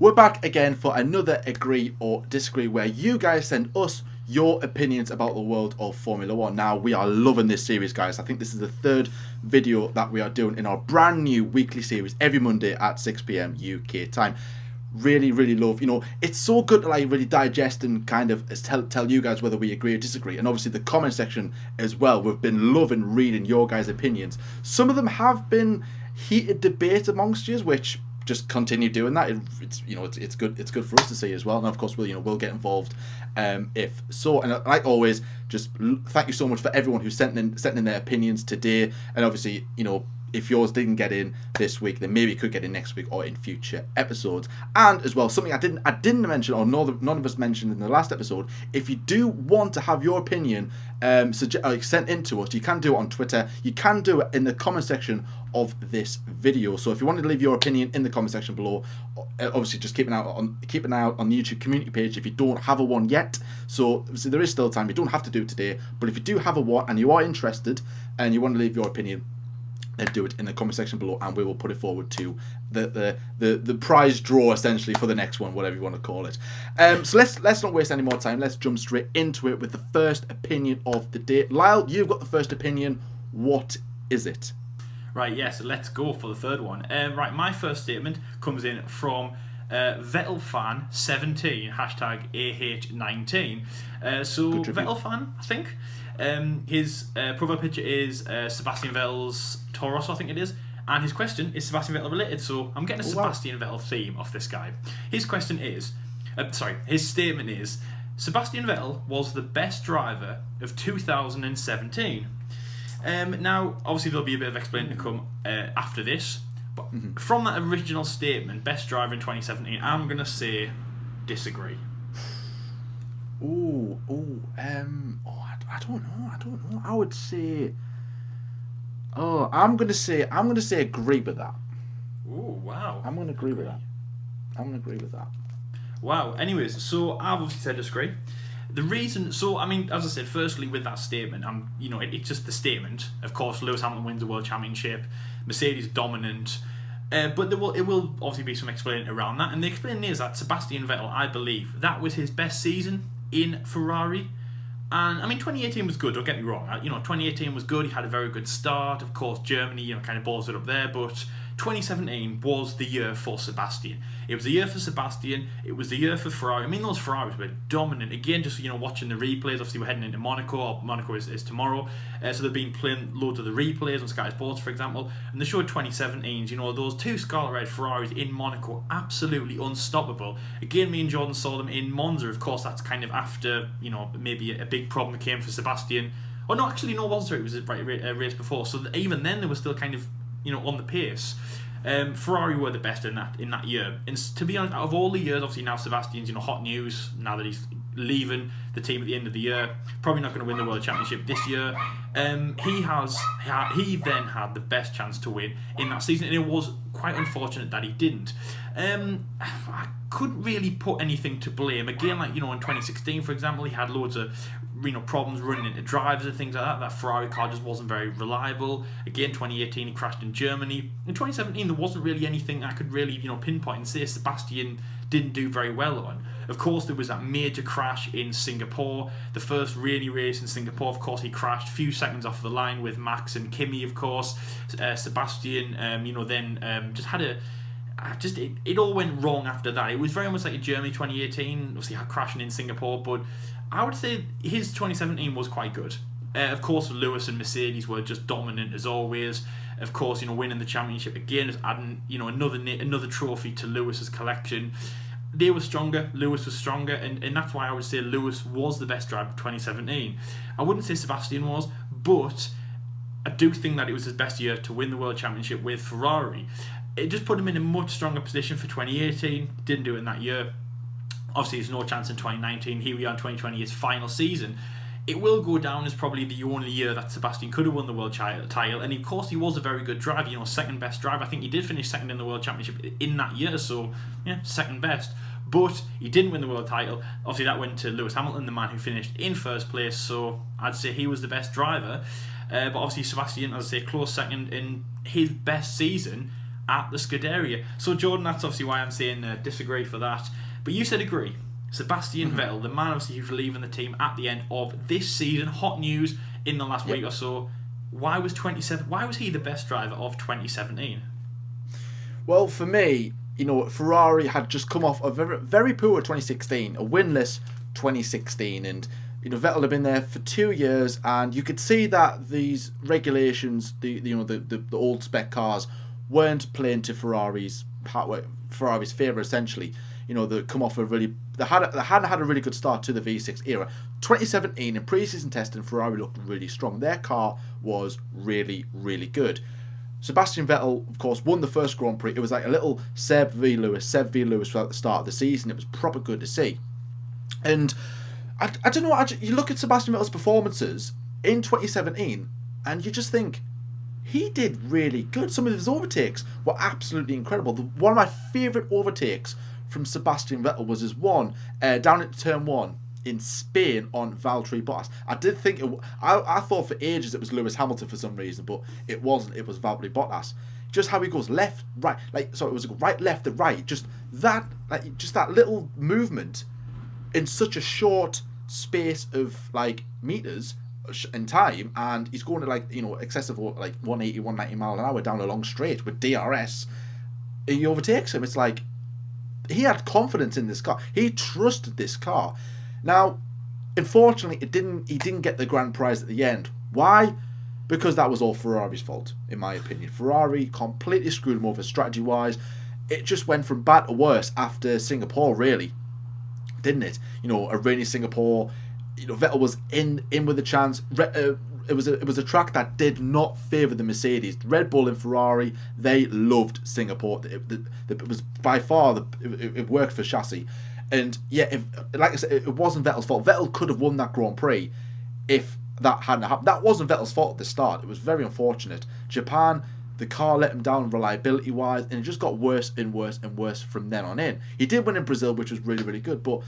We're back again for another Agree or Disagree, where you guys send us your opinions about the world of Formula One. Now, we are loving this series, guys. I think this is the third video that we are doing in our brand new weekly series every Monday at 6 p.m. UK time. Really, really love, it's so good to really digest and kind of tell you guys whether we agree or disagree. And obviously the comment section as well. We've been loving reading your guys' opinions. Some of them have been heated debate amongst you, which just continue doing that. It's good. It's good for us to see as well. And of course, we'll get involved if so. And like always, just thank you so much for everyone who sent in their opinions today. And obviously, if yours didn't get in this week, then maybe it could get in next week or in future episodes. And as well, something I didn't mention, or none of us mentioned in the last episode. If you do want to have your opinion sent in to us, you can do it on Twitter. You can do it in the comment section of this video. So if you want to leave your opinion in the comment section below, obviously just keep an eye out on the YouTube community page if you don't have a one yet. So obviously there is still time. You don't have to do it today, but if you do have a one and you are interested and you want to leave your opinion, then do it in the comment section below, and we will put it forward to the prize draw essentially for the next one, whatever you want to call it. So let's not waste any more time. Let's jump straight into it with the first opinion of the day. Lyle, you've got the first opinion. What is it? Right, yes, let's go for the third one. Right, my first statement comes in from VettelFan17, hashtag AH19. So Vettel fan, I think. His profile picture is Sebastian Vettel's Toro, I think it is. And his question is Sebastian Vettel related, so I'm getting a Sebastian Vettel theme off this guy. His question is, his statement is, Sebastian Vettel was the best driver of 2017. Now, obviously there'll be a bit of explaining to come after this, but from that original statement, best driver in 2017, I'm going to say disagree. I don't know. I would say, I'm gonna say agree with that. Oh, wow. I'm gonna agree with that. Wow. Anyways, so I've obviously said disagree. The reason, as I said, firstly with that statement, it's just the statement. Of course, Lewis Hamilton wins the World Championship, Mercedes dominant, but it will obviously be some explaining around that. And the explaining is that Sebastian Vettel, I believe, that was his best season in Ferrari. And 2018 was good, don't get me wrong. 2018 was good. He had a very good start. Of course, Germany, kind of balls it up there. But 2017 was the year for Sebastian. It was the year for Sebastian. It was the year for Ferrari. Those Ferraris were dominant. Again, just watching the replays. Obviously, we're heading into Monaco. Monaco is tomorrow. So they've been playing loads of the replays on Sky Sports, for example. And they showed 2017's. Those two Scarlet Red Ferraris in Monaco, absolutely unstoppable. Again, me and Jordan saw them in Monza. Of course, that's kind of after maybe a big problem that came for Sebastian. Oh no, actually no, it wasn't. It was a race before. So even then, they were still kind of on the pace. Ferrari were the best in that year. And to be honest, out of all the years, obviously now Sebastian's hot news now that he's leaving the team at the end of the year. Probably not going to win the World Championship this year. He then had the best chance to win in that season, and it was quite unfortunate that he didn't. I couldn't really put anything to blame. Again, in 2016, for example, he had loads of problems running into drivers and things like that. That Ferrari car just wasn't very reliable. Again, 2018 he crashed in Germany. In 2017 there wasn't really anything I could really pinpoint and say Sebastian didn't do very well on. Of course, there was that major crash in Singapore, the first really race in Singapore. Of course, he crashed a few seconds off the line with Max and Kimi. Of course, Sebastian, then just had it all went wrong after that. It was very much like in Germany 2018, obviously crashing in Singapore, but I would say his 2017 was quite good. Of course, Lewis and Mercedes were just dominant as always. Of course, winning the championship again is adding another trophy to Lewis's collection. They were stronger, Lewis was stronger, and that's why I would say Lewis was the best driver of 2017. I wouldn't say Sebastian was, but I do think that it was his best year to win the World Championship with Ferrari. It just put him in a much stronger position for 2018. Didn't do it in that year. Obviously, there's no chance in 2019. Here we are in 2020, his final season. It will go down as probably the only year that Sebastian could have won the world title. And of course, he was a very good driver, second best driver. I think he did finish second in the World Championship in that year, so yeah, second best. But he didn't win the world title. Obviously, that went to Lewis Hamilton, the man who finished in first place, so I'd say he was the best driver. But obviously, Sebastian, as I say, close second in his best season. at the Scuderia. So Jordan, that's obviously why I'm saying disagree for that. But you said agree. Sebastian Vettel, the man obviously who's leaving the team at the end of this season. Hot news in the last week or so. Why was he the best driver of 2017? Well, for me, Ferrari had just come off a very, very poor 2016, a winless 2016, and Vettel had been there for 2 years, and you could see that these regulations, the old spec cars, weren't playing to Ferrari's favour essentially. They come off they hadn't had a really good start to the V6 era. 2017 in pre-season testing, Ferrari looked really strong. Their car was really, really good. Sebastian Vettel, of course, won the first Grand Prix. It was like a little Seb v Lewis throughout the start of the season. It was proper good to see. And I don't know, you look at Sebastian Vettel's performances in 2017 and you just think, he did really good. Some of his overtakes were absolutely incredible. One of my favourite overtakes from Sebastian Vettel was his one down at turn 1 in Spain on Valtteri Bottas. I did think I thought for ages it was Lewis Hamilton for some reason, but it wasn't. It was Valtteri Bottas. Just how he goes left, right, it was right, left, and right. Just that little movement in such a short space of meters in time, and he's going to excessive 180, 190 mile an hour down a long straight with DRS. He overtakes him. It's like he had confidence in this car. He trusted this car. Now, unfortunately, he didn't get the grand prize at the end. Why? Because that was all Ferrari's fault, in my opinion. Ferrari completely screwed him over strategy-wise. It just went from bad to worse after Singapore, really, didn't it? A rainy Singapore. Vettel was in with a chance. It was a track that did not favour the Mercedes. Red Bull and Ferrari, they loved Singapore. It was by far it worked for chassis. And like I said, it wasn't Vettel's fault. Vettel could have won that Grand Prix if that hadn't happened. That wasn't Vettel's fault at the start. It was very unfortunate. Japan, the car let him down reliability wise, and it just got worse and worse and worse from then on in. He did win in Brazil, which was really, really good, but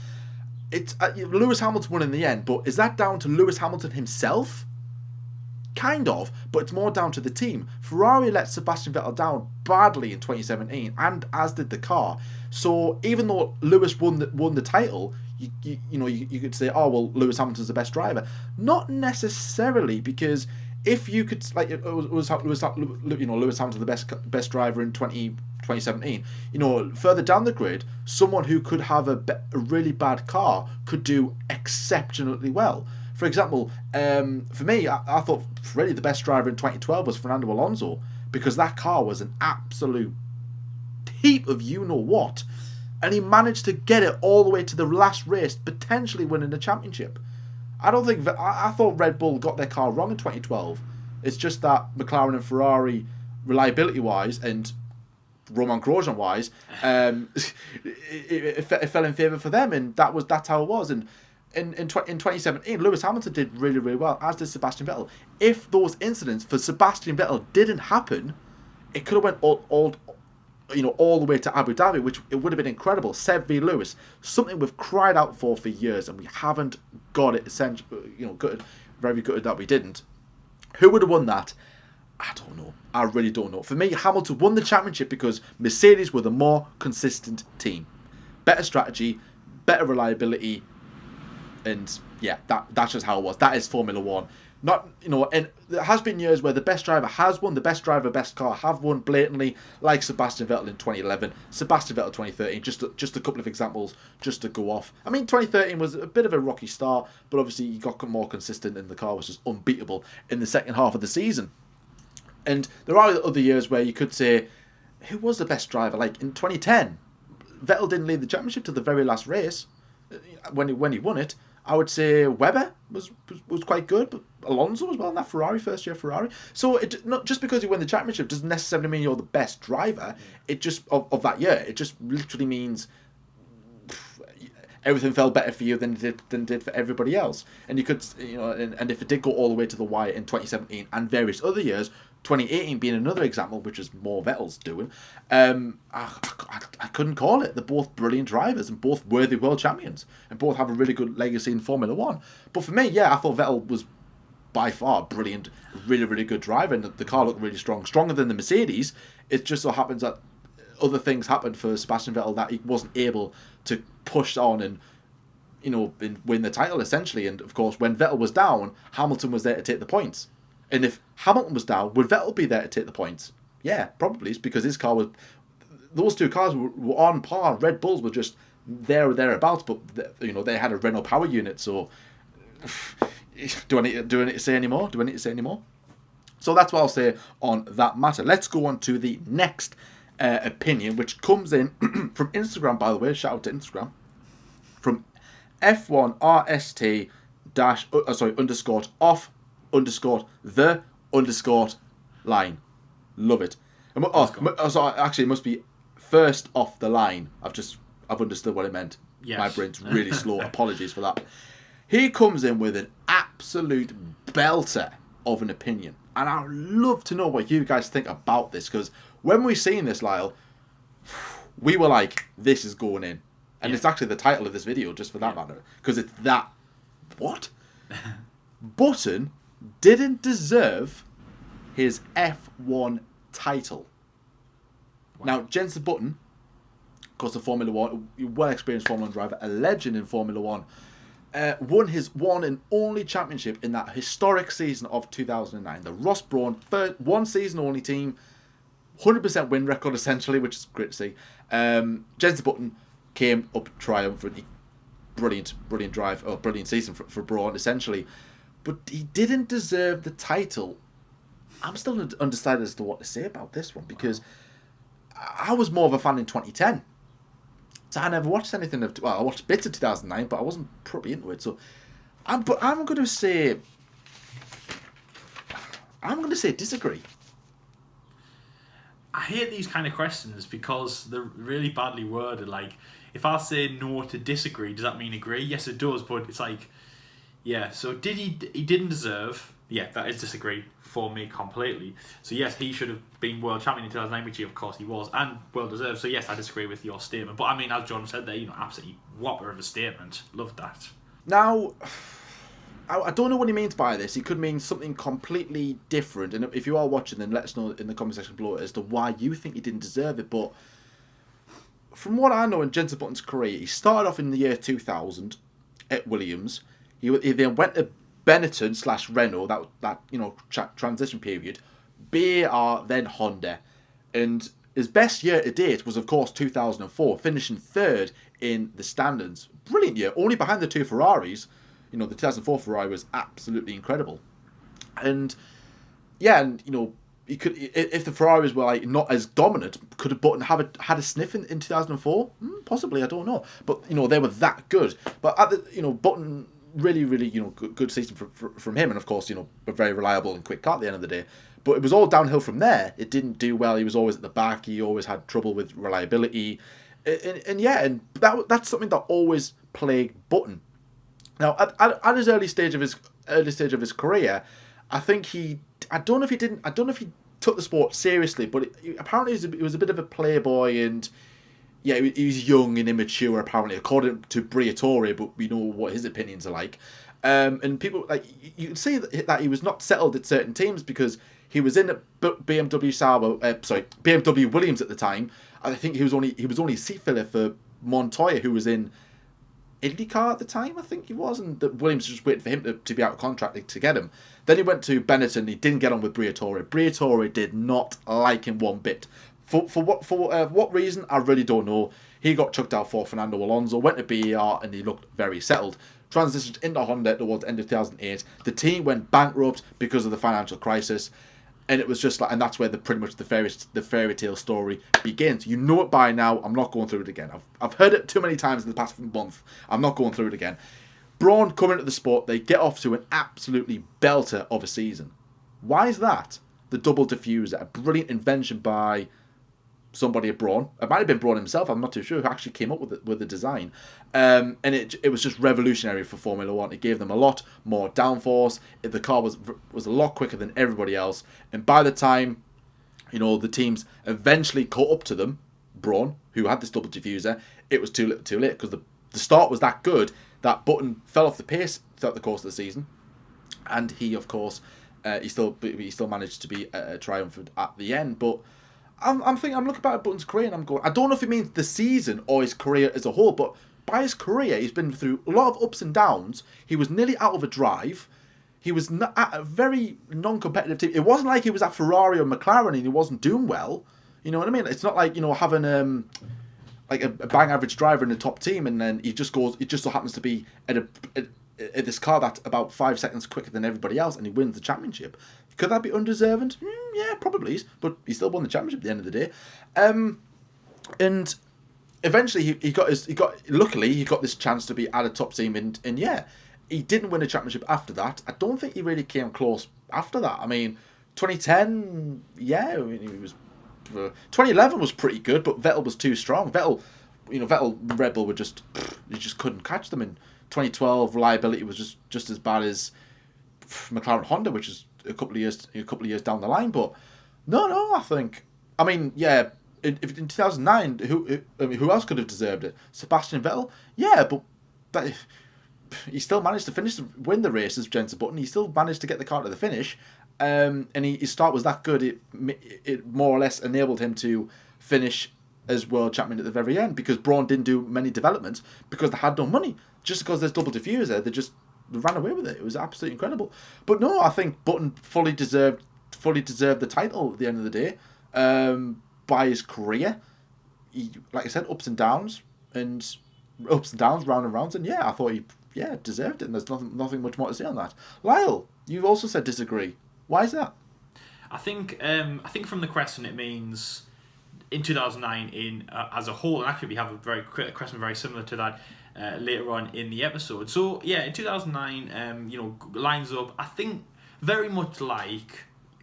it's Lewis Hamilton won in the end. But is that down to Lewis Hamilton himself? Kind of, but it's more down to the team. Ferrari let Sebastian Vettel down badly in 2017, and as did the car. So even though Lewis won the title, you could say, oh well, Lewis Hamilton's the best driver. Not necessarily, because if you could Lewis Hamilton the best driver in 2017. Further down the grid, someone who could have a really bad car could do exceptionally well. For example, for me, I thought really the best driver in 2012 was Fernando Alonso, because that car was an absolute heap of you-know-what, and he managed to get it all the way to the last race, potentially winning the championship. I thought Red Bull got their car wrong in 2012. It's just that McLaren and Ferrari, reliability-wise and Romain Grosjean-wise, it fell in favour for them, and that's how it was. And in 2017, Lewis Hamilton did really, really well, as did Sebastian Vettel. If those incidents for Sebastian Vettel didn't happen, it could have went all the way to Abu Dhabi, which it would have been incredible. Seb v Lewis, something we've cried out for years, and we haven't got it. Good, very good that we didn't. Who would have won that? I don't know. I really don't know. For me, Hamilton won the championship because Mercedes were the more consistent team, better strategy, better reliability. And yeah, that's just how it was. That is Formula One. Not, and there has been years where the best driver has won, the best driver, best car have won blatantly, like Sebastian Vettel in 2011, Sebastian Vettel 2013, just a couple of examples just to go off. I mean, 2013 was a bit of a rocky start, but obviously you got more consistent and the car was just unbeatable in the second half of the season. And there are other years where you could say, who was the best driver? Like in 2010, Vettel didn't lead the championship to the very last race when he won it. I would say Webber was quite good, but Alonso as well in that first year Ferrari. So not just because you win the championship doesn't necessarily mean you're the best driver. It just of that year. It just literally means everything felt better for you than it did for everybody else. And you could and if it did go all the way to the wire in 2017 and various other years, 2018 being another example, which is more Vettel's doing, I couldn't call it. They're both brilliant drivers and both worthy world champions and both have a really good legacy in Formula One. But for me, I thought Vettel was by far brilliant, really, really good driver, and the car looked really strong, stronger than the Mercedes. It just so happens that other things happened for Sebastian Vettel that he wasn't able to push on and, and win the title essentially. And of course, when Vettel was down, Hamilton was there to take the points. And if Hamilton was down, would Vettel be there to take the points? Yeah, probably, because his car was. Those two cars were on par. Red Bulls were just there or thereabouts, but they had a Renault power unit. So, do I need to say any more? So that's what I'll say on that matter. Let's go on to the next opinion, which comes in from Instagram, by the way. Shout out to Instagram. From F1RST _ off _ line. Love it. So actually, it must be first off the line. I've understood what it meant. Yes. My brain's really slow. Apologies for that. He comes in with an absolute belter of an opinion. And I'd love to know what you guys think about this, because when we seen this, Lyle, we were like, this is going in. And it's actually the title of this video, just for that matter. Because it's that... What? Button didn't deserve his F1 title. Wow. Now, Jenson Button, of course, a Formula 1, well-experienced Formula 1 driver, a legend in Formula 1, won his one and only championship in that historic season of 2009. The Ross Brawn, one season only team, 100% win record essentially, which is great to see. Jenson Button came up triumphantly. Brilliant drive, or brilliant season for Brawn essentially. But he didn't deserve the title. I'm still undecided as to what to say about this one, because I was more of a fan in 2010. So I never watched anything of... Well, I watched bits of 2009, but I wasn't probably into it. So I'm going to say... disagree. I hate these kind of questions because they're really badly worded. Like, if I say no to disagree, does that mean agree? Yes, it does, but it's like... Yeah, so he didn't deserve... Yeah, that is disagree for me completely. So yes, he should have been world champion in 2009, which of course he was, and well deserved. So yes, I disagree with your statement. But I mean, as John said there, absolutely whopper of a statement. Loved that. Now, I don't know what he means by this. He could mean something completely different. And if you are watching, then let us know in the comment section below as to why you think he didn't deserve it. But from what I know in Jenson Button's career, he started off in the year 2000 at Williams. He then went to Benetton / Renault, that transition period, BAR, then Honda, and his best year to date was of course 2004, finishing third in the standings. Brilliant year, only behind the two Ferraris. The 2004 Ferrari was absolutely incredible, and he could, if the Ferraris were not as dominant, could have Button had a sniff in 2004? Possibly, I don't know, but they were that good. But at the Button. Really, really, good season from him, and of course, a very reliable and quick car at the end of the day. But it was all downhill from there. It didn't do well. He was always at the back. He always had trouble with reliability, and that's something that always plagued Button. Now, at his early stage of his career, I think I don't know if he took the sport seriously, but apparently he was a bit of a playboy and. Yeah, he was young and immature, apparently, according to Briatore, but we know what his opinions are like. And people, you can see that he was not settled at certain teams because he was in BMW Williams at the time. I think he was only seat filler for Montoya, who was in IndyCar at the time, I think he was, and Williams was just waiting for him to be out of contract to get him. Then he went to Benetton, he didn't get on with Briatore. Briatore did not like him one bit. For what reason, I really don't know. He got chucked out for Fernando Alonso, went to BAR, and he looked very settled. Transitioned into Honda towards the end of 2008. The team went bankrupt because of the financial crisis, and it was just and that's where pretty much the fairy tale story begins. You know it by now. I'm not going through it again. I've heard it too many times in the past month. I'm not going through it again. Brawn come into the sport, they get off to an absolutely belter of a season. Why is that? The double diffuser, a brilliant invention by somebody at Brawn. It might have been Brawn himself, I'm not too sure, who actually came up with the design. And it was just revolutionary for Formula 1. It gave them a lot more downforce. The car was a lot quicker than everybody else. And by the time, the teams eventually caught up to them, Brawn, who had this double diffuser, it was too little too late, because the start was that good that Button fell off the pace throughout the course of the season. and he, of course, he still managed to be triumphant at the end. But I'm looking back at Button's career and I'm going, I don't know if it means the season or his career as a whole, but by his career, he's been through a lot of ups and downs. He was nearly out of a drive. He was not at a very non-competitive team. It wasn't like he was at Ferrari or McLaren and he wasn't doing well. You know what I mean? It's not like, having like a bang average driver in the top team and then he just so happens to be at this car that's about 5 seconds quicker than everybody else and he wins the championship. Could that be undeserved? Yeah, probably is, but he still won the championship at the end of the day. And eventually luckily he got this chance to be at a top team and yeah, he didn't win a championship after that. I don't think he really came close after that. I mean, 2010, yeah, he was. 2011 was pretty good, but Vettel was too strong. Vettel, Red Bull were you just couldn't catch them. In 2012, reliability was just as bad as McLaren Honda, which is a couple of years down the line. But no, I think. I mean, yeah. In 2009, who else could have deserved it? Sebastian Vettel, yeah, but he still managed to win the race as Jenson Button. He still managed to get the car to the finish, and his start was that good. It more or less enabled him to finish as world champion at the very end because Braun didn't do many developments because they had no money. Just because there's double diffuser, they just ran away with it. It was absolutely incredible. But no, I think Button fully deserved the title at the end of the day. By his career, like I said, ups and downs, round and rounds, and yeah, I thought he deserved it, and there's nothing much more to say on that. Lyle, you've also said disagree. Why is that? I think from the question it means in 2009 as a whole, and actually we have a question very similar to that later on in the episode. So yeah, in 2009, lines up. I think very much like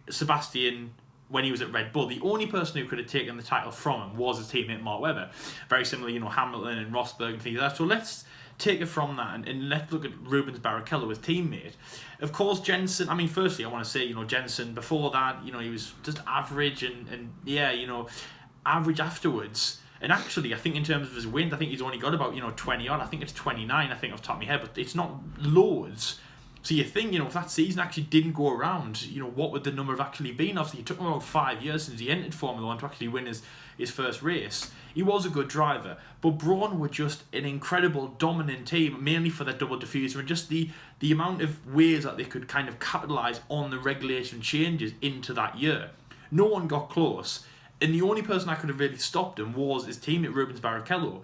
Sebastian. When he was at Red Bull, the only person who could have taken the title from him was his teammate Mark Webber. Very similar, Hamilton and Rosberg and things like that. So let's take it from that and let's look at Rubens Barrichello, his teammate. Of course, Jenson, I mean, firstly, I want to say, Jenson, before that, he was just average and average afterwards. And actually, I think in terms of his wins, I think he's only got about, 20 odd. I think it's 29, I think, off the top of my head, but it's not loads. So you think, if that season actually didn't go around, what would the number have actually been? Obviously, it took him about 5 years since he entered Formula 1 to actually win his first race. He was a good driver, but Braun were just an incredible, dominant team, mainly for their double diffuser and just the amount of ways that they could kind of capitalise on the regulation changes into that year. No one got close, and the only person that could have really stopped him was his teammate Rubens Barrichello.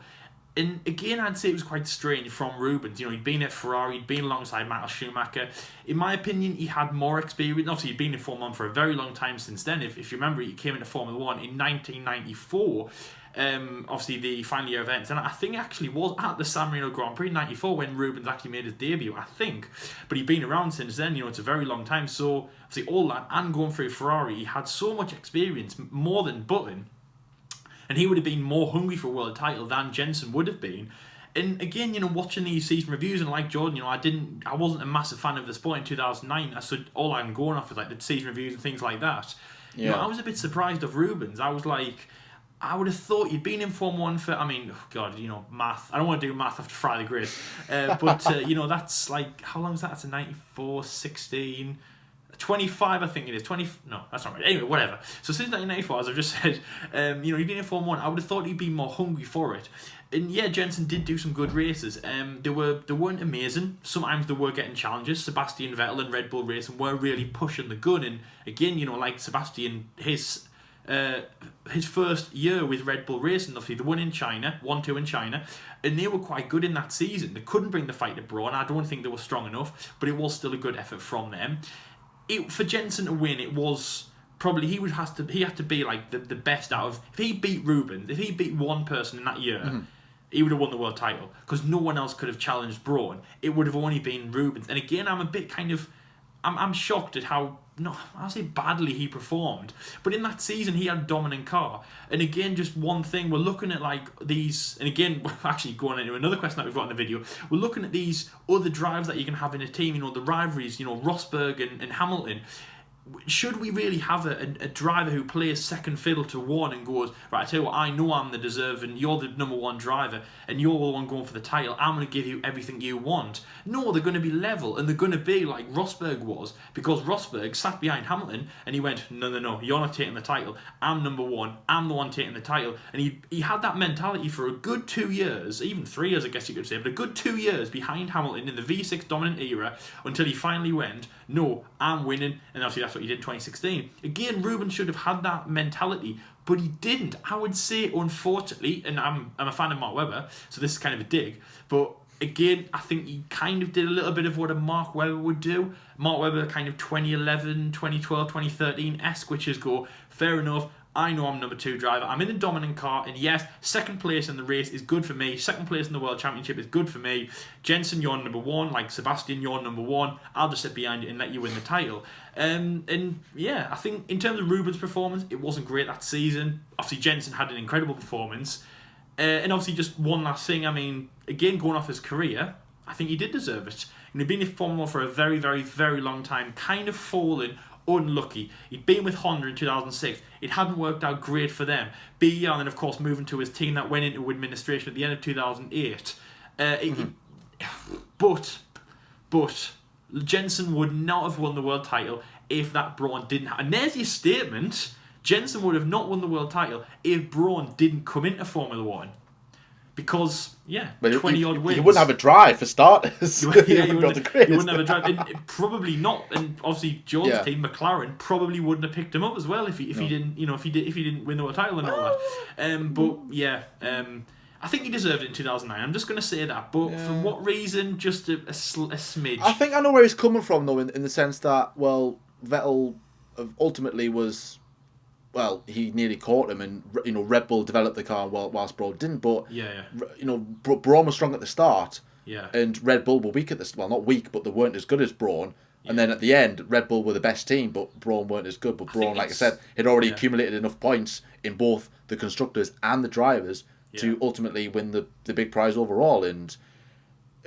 And again, I'd say it was quite strange from Rubens. He'd been at Ferrari, he'd been alongside Michael Schumacher. In my opinion, he had more experience. Obviously, he'd been in Formula 1 for a very long time since then. If you remember, he came into Formula 1 in 1994. Obviously, the final year events. And I think it actually was at the San Marino Grand Prix in 94 when Rubens actually made his debut, I think. But he'd been around since then. It's a very long time. So, obviously, all that and going through Ferrari, he had so much experience, more than Button. And he would have been more hungry for a world title than Jenson would have been. And again, watching these season reviews, and like Jordan, I wasn't a massive fan of the sport in 2009. So all I'm going off is like the season reviews and things like that. Yeah. I was a bit surprised of Rubens. I was like, I would have thought you'd been in Formula 1 for, math. I don't want to do math after Friday the Great. But, that's like, how long is that? It's a 94, 16... 25, I think it is. 20. No, that's not right. Anyway, whatever. So since 1994, as I've just said, he'd been in Formula 1. I would have thought he'd be more hungry for it. And yeah, Jenson did do some good races. They weren't amazing. Sometimes they were getting challenges. Sebastian Vettel and Red Bull Racing were really pushing the gun. And again, like Sebastian, his first year with Red Bull Racing, obviously they won in China, 1-2 in China, and they were quite good in that season. They couldn't bring the fight to Braun. I don't think they were strong enough, but it was still a good effort from them. For Jenson to win, it was probably he had to be like the best out of. If he beat Rubens, if he beat one person in that year, he would have won the world title because no one else could have challenged Braun. It would have only been Rubens. And again, I'm a bit kind of, I'm shocked at how I'll say badly he performed. But in that season, he had a dominant car. And again, just one thing, we're looking at like these, and again, we're actually going into another question that we've got in the video. We're looking at these other drives that you can have in a team, the rivalries, Rosberg and Hamilton. should we really have a driver who plays second fiddle to one and goes, right, I tell you what, I know I'm the deserving, you're the number one driver, and you're the one going for the title, I'm going to give you everything you want. No, they're going to be level, and they're going to be like Rosberg was, because Rosberg sat behind Hamilton, and he went, no, you're not taking the title, I'm number one, I'm the one taking the title, and he had that mentality for a good 2 years, even 3 years I guess you could say, but a good 2 years behind Hamilton in the V6 dominant era, until he finally went, no, I'm winning, and obviously that's what he did in 2016. Again, Rubens should have had that mentality, but he didn't. I would say, unfortunately, and I'm a fan of Mark Webber, so this is kind of a dig, but again, I think he kind of did a little bit of what a Mark Webber would do. Mark Webber kind of 2011, 2012, 2013-esque, which is go, fair enough, I know I'm number 2 driver. I'm in the dominant car, and yes, second place in the race is good for me. Second place in the World Championship is good for me. Jensen, you're number 1. Like Sebastian, you're number 1. I'll just sit behind you and let you win the title. And yeah, I think in terms of Rubens' performance, it wasn't great that season. Obviously, Jensen had an incredible performance. And obviously, just one last thing. I mean, again, going off his career, I think he did deserve it. And he'd been in Formula 1 for a very, very, very long time, kind of fallen unlucky. He'd been with Honda in 2006. It hadn't worked out great for them. And then, of course, moving to his team that went into administration at the end of 2008. But Jensen would not have won the world title if that Brawn didn't. And there's your statement. Jensen would have not won the world title if Brawn didn't come into Formula 1. Because, 20-odd wins. You wouldn't have a drive for starters. You wouldn't have a drive. And probably not. And obviously, John's team, McLaren, probably wouldn't have picked him up as well if he didn't win the world title and all that. I think he deserved it in 2009. I'm just going to say that. But for what reason? Just a smidge. I think I know where he's coming from, though, in the sense that, well, Vettel ultimately was... Well, he nearly caught him, and Red Bull developed the car whilst Brawn didn't. But Brawn was strong at the start, and Red Bull were weak at the well, not weak, but they weren't as good as Brawn. Yeah. And then at the end, Red Bull were the best team, but Brawn weren't as good. But Brawn, like I said, had already accumulated enough points in both the constructors and the drivers to ultimately win the big prize overall. And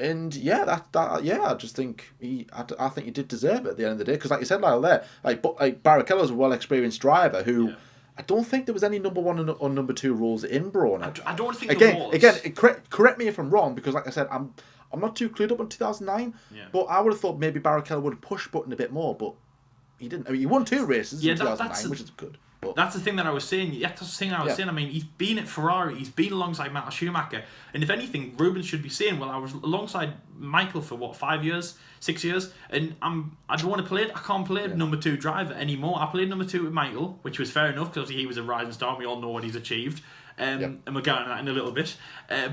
I just think I think he did deserve it at the end of the day, because like you said, Lyle, there, like Barrichello's a well experienced driver who I don't think there was any number 1 or number 2 rules in Brawn. I don't think there was. Again, correct me if I'm wrong, because like I said, I'm not too clued up on 2009, but I would have thought maybe Barrichello would have pushed button a bit more, but he didn't. I mean, he won 2 races in 2009, which is good. But that's the thing that I was saying. That's the thing I was saying. I mean, he's been at Ferrari. He's been alongside Michael Schumacher. And if anything, Rubens should be saying, well, I was alongside Michael for, 5 years? 6 years? And I don't want to play it. I can't play number 2 driver anymore. I played number 2 with Michael, which was fair enough, because he was a rising star, and we all know what he's achieved. And we'll get into that in a little bit.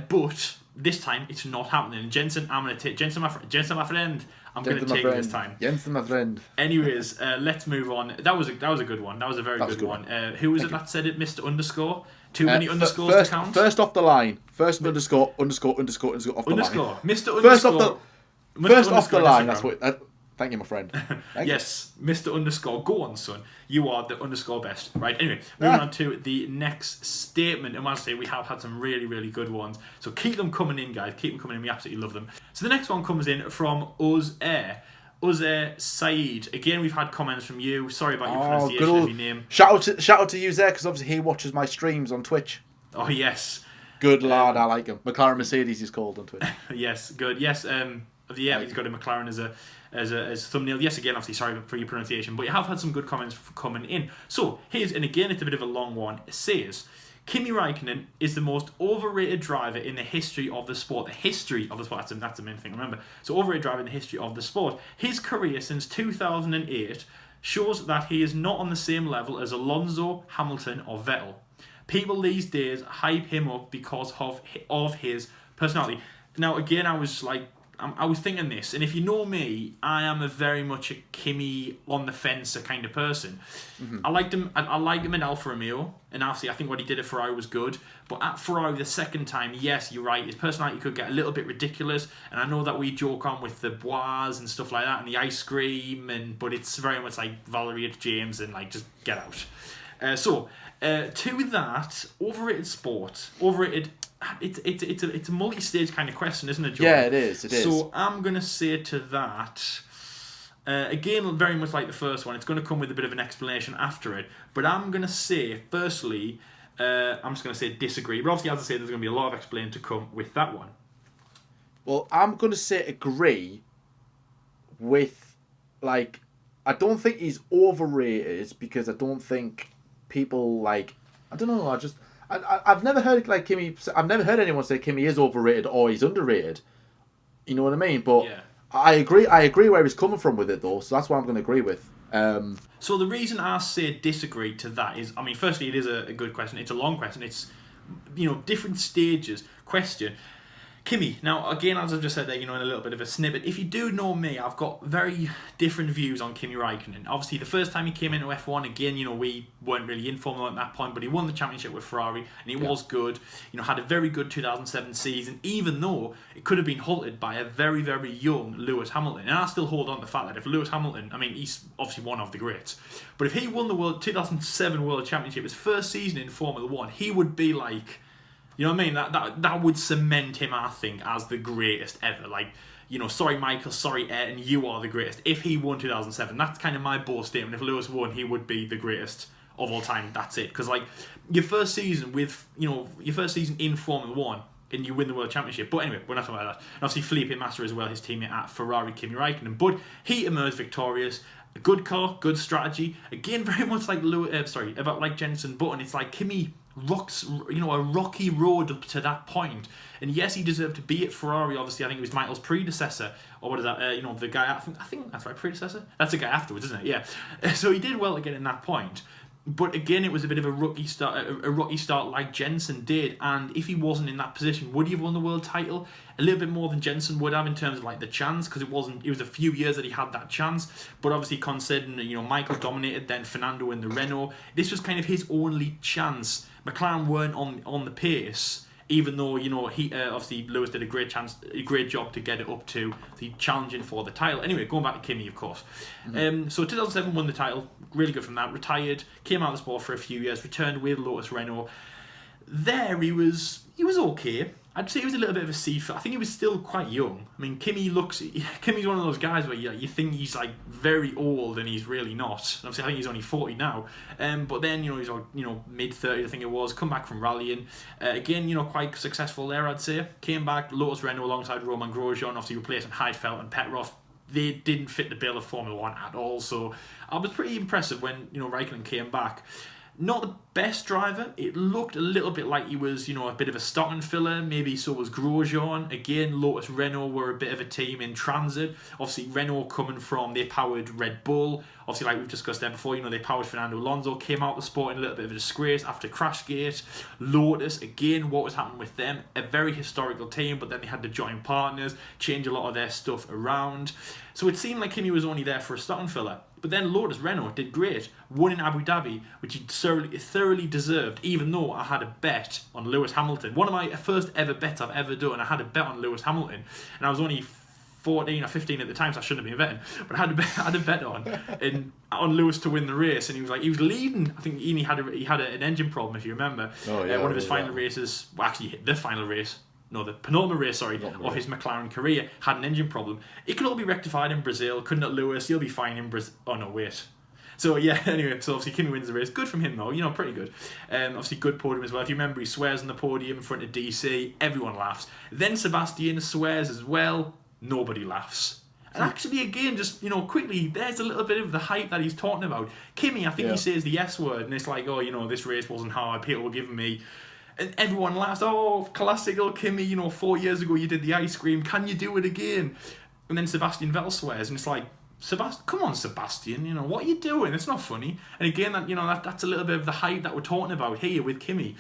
But this time, it's not happening. And Jensen, I'm going to take... Jensen, my friend... I'm going to take it this time. Jensen, my friend. Anyways, let's move on. That was a good one. That was a very good one. Who was it that said it, Mr. Underscore? Too many underscores to count? First off the line. First underscore off the line. Mr. Underscore. First off the line. That's what... Thank you, my friend. Yes, Mr. Underscore. Go on, son. You are the underscore best. Right, anyway, moving on to the next statement. And as I say, we have had some really, really good ones. So keep them coming in, guys. Keep them coming in. We absolutely love them. So the next one comes in from Uzair Saeed. Again, we've had comments from you. Sorry about your pronunciation of your name. Shout out to Uzair, because obviously he watches my streams on Twitch. Oh, yes. Good lad, I like him. McLaren Mercedes is called on Twitch. Yes, good. Yes, he's got a McLaren as thumbnail. Yes, again, obviously, sorry for your pronunciation, but you have had some good comments coming in. So, and again, it's a bit of a long one. It says, Kimi Räikkönen is the most overrated driver in the history of the sport. The history of the sport, that's the main thing, remember. So, overrated driver in the history of the sport. His career since 2008 shows that he is not on the same level as Alonso, Hamilton, or Vettel. People these days hype him up because of his personality. Now, again, I was thinking this, and if you know me, I am a very much a Kimi on the fence kind of person. Mm-hmm. I liked him in Alfa Romeo, and obviously I think what he did at Ferrari was good. But at Ferrari the second time, yes, you're right, his personality could get a little bit ridiculous, and I know that we joke on with the bois and stuff like that, and the ice cream, but it's very much like Valerie James and just get out. To that, overrated sport, overrated. It's a multi-stage kind of question, isn't it, John? Yeah, it is. So I'm gonna say to that, Again, very much like the first one, it's going to come with a bit of an explanation after it. But I'm going to say, firstly, I'm just going to say disagree. But obviously, as I say, there's going to be a lot of explaining to come with that one. Well, I'm going to say agree with, like, I don't think he's overrated because I don't think people, like, I don't know, I've never heard, like, I've never heard anyone say Kimi is overrated or he's underrated. You know what I mean? But Yeah. I agree where he's coming from with it, though, so that's what I'm going to agree with. So the reason I say disagree to that is, I mean, firstly, it is a good question. It's a long question. It's, different stages question. Kimi, now again, as I've just said there, in a little bit of a snippet, if you do know me, I've got very different views on Kimi Räikkönen. Obviously, the first time he came into F1, again, we weren't really in Formula 1 at that point, but he won the championship with Ferrari, and he was good. Had a very good 2007 season, even though it could have been halted by a very, very young Lewis Hamilton. And I still hold on to the fact that if Lewis Hamilton, I mean, he's obviously one of the greats, but if he won the 2007 World Championship, his first season in Formula 1, he would be like... You know what I mean? That would cement him, I think, as the greatest ever. Like, sorry Michael, sorry Ayrton, you are the greatest. If he won 2007, that's kind of my bold statement. If Lewis won, he would be the greatest of all time. That's it. Because, like, your first season in Formula 1, and you win the World Championship. But anyway, we're not talking about that. And obviously Felipe Massa as well, his teammate at Ferrari, Kimi Räikkönen. But he emerged victorious. A good car, good strategy. Again, very much like about like Jenson Button. It's like Kimi rocks, a rocky road up to that point. And yes, he deserved to be at Ferrari. Obviously, I think it was Michael's predecessor, or what is that? The guy. I think that's right, predecessor. That's the guy afterwards, isn't it? Yeah. So he did well to get in that point. But again, it was a bit of a rocky start like Jenson did. And if he wasn't in that position, would he have won the world title? A little bit more than Jenson would have in terms of like the chance, because it was a few years that he had that chance. But obviously, considering Michael dominated, then Fernando in the Renault, this was kind of his only chance. McLaren weren't on the pace. Even though he obviously Lewis did a great job to get it up to the challenging for the title. Anyway, going back to Kimi, of course. So 2007 won the title, really good from that. Retired, came out of the sport for a few years, returned with Lotus Renault. There he was okay. I'd say he was a little bit of a C. I think he was still quite young. I mean, Kimi's one of those guys where you think he's like very old and he's really not. And obviously, I think he's only 40 now. But then he's mid 30s, I think it was. Come back from rallying, again quite successful there. I'd say came back Lotus Renault alongside Roman Grosjean, obviously replacing Heidfeld and Petrov. They didn't fit the bill of Formula 1 at all. So I was pretty impressive when Räikkönen came back. Not the best driver. It looked a little bit like he was, a bit of a stocking filler. Maybe so was Grosjean. Again, Lotus Renault were a bit of a team in transit. Obviously, Renault coming from, they powered Red Bull. Obviously, like we've discussed there before, they powered Fernando Alonso. Came out of the sport in a little bit of a disgrace after Crashgate. Lotus, again, what was happening with them? A very historical team, but then they had to join partners, change a lot of their stuff around. So it seemed like Kimi was only there for a stocking filler. But then Lotus Renault did great, won in Abu Dhabi, which he thoroughly deserved, even though I had a bet on Lewis Hamilton. One of my first ever bets I've ever done, I had a bet on Lewis Hamilton, and I was only 14 or 15 at the time, so I shouldn't have been betting, but I had a bet on Lewis to win the race, and he was leading. I think he had an engine problem, if you remember. Oh, yeah, one of his final races, well, actually the final race. No, the penultimate race, of his McLaren career had an engine problem. It could all be rectified in Brazil. Couldn't at Lewis. He'll be fine in Brazil. Oh, no, wait. So, yeah, anyway, so obviously Kimi wins the race. Good from him, though. Pretty good. Obviously, good podium as well. If you remember, he swears on the podium in front of DC. Everyone laughs. Then Sebastian swears as well. Nobody laughs. And actually, again, just, quickly, there's a little bit of the hype that he's talking about. Kimi, I think he says the S word, and it's like, this race wasn't hard. People were giving me... And everyone laughs, classical Kimi, 4 years ago you did the ice cream, can you do it again? And then Sebastian Vettel swears, and it's like, come on, Sebastian, what are you doing? It's not funny. And again, that's a little bit of the hype that we're talking about here with Kimi.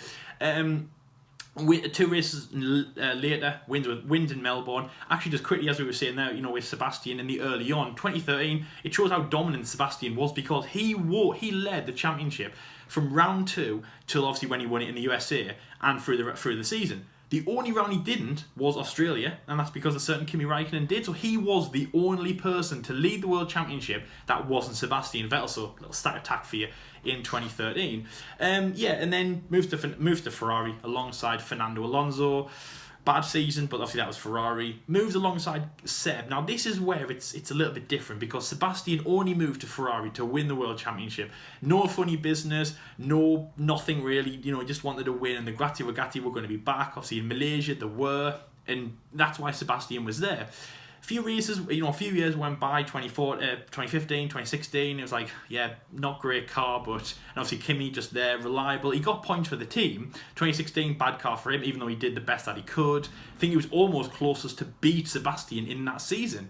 With 2 races later, wins in Melbourne. Actually, just quickly, as we were saying there, with Sebastian in the early on, 2013, it shows how dominant Sebastian was because he led the championship from round 2 till obviously when he won it in the USA and through the season. The only round he didn't was Australia, and that's because a certain Kimi Räikkönen did. So he was the only person to lead the World Championship that wasn't Sebastian Vettel. So a little stat attack for you in 2013. And then moves to Ferrari alongside Fernando Alonso. Bad season, but obviously that was Ferrari. Moves alongside Seb. Now this is where it's a little bit different because Sebastian only moved to Ferrari to win the World Championship. No funny business, nothing really. You know, he just wanted to win, and the Gratti Regatti were going to be back. Obviously in Malaysia they were, and that's why Sebastian was there. A few years went by, 2015, 2016, it was like, yeah, not great car, but and obviously Kimi just there, reliable. He got points for the team. 2016, bad car for him, even though he did the best that he could. I think he was almost closest to beat Sebastian in that season.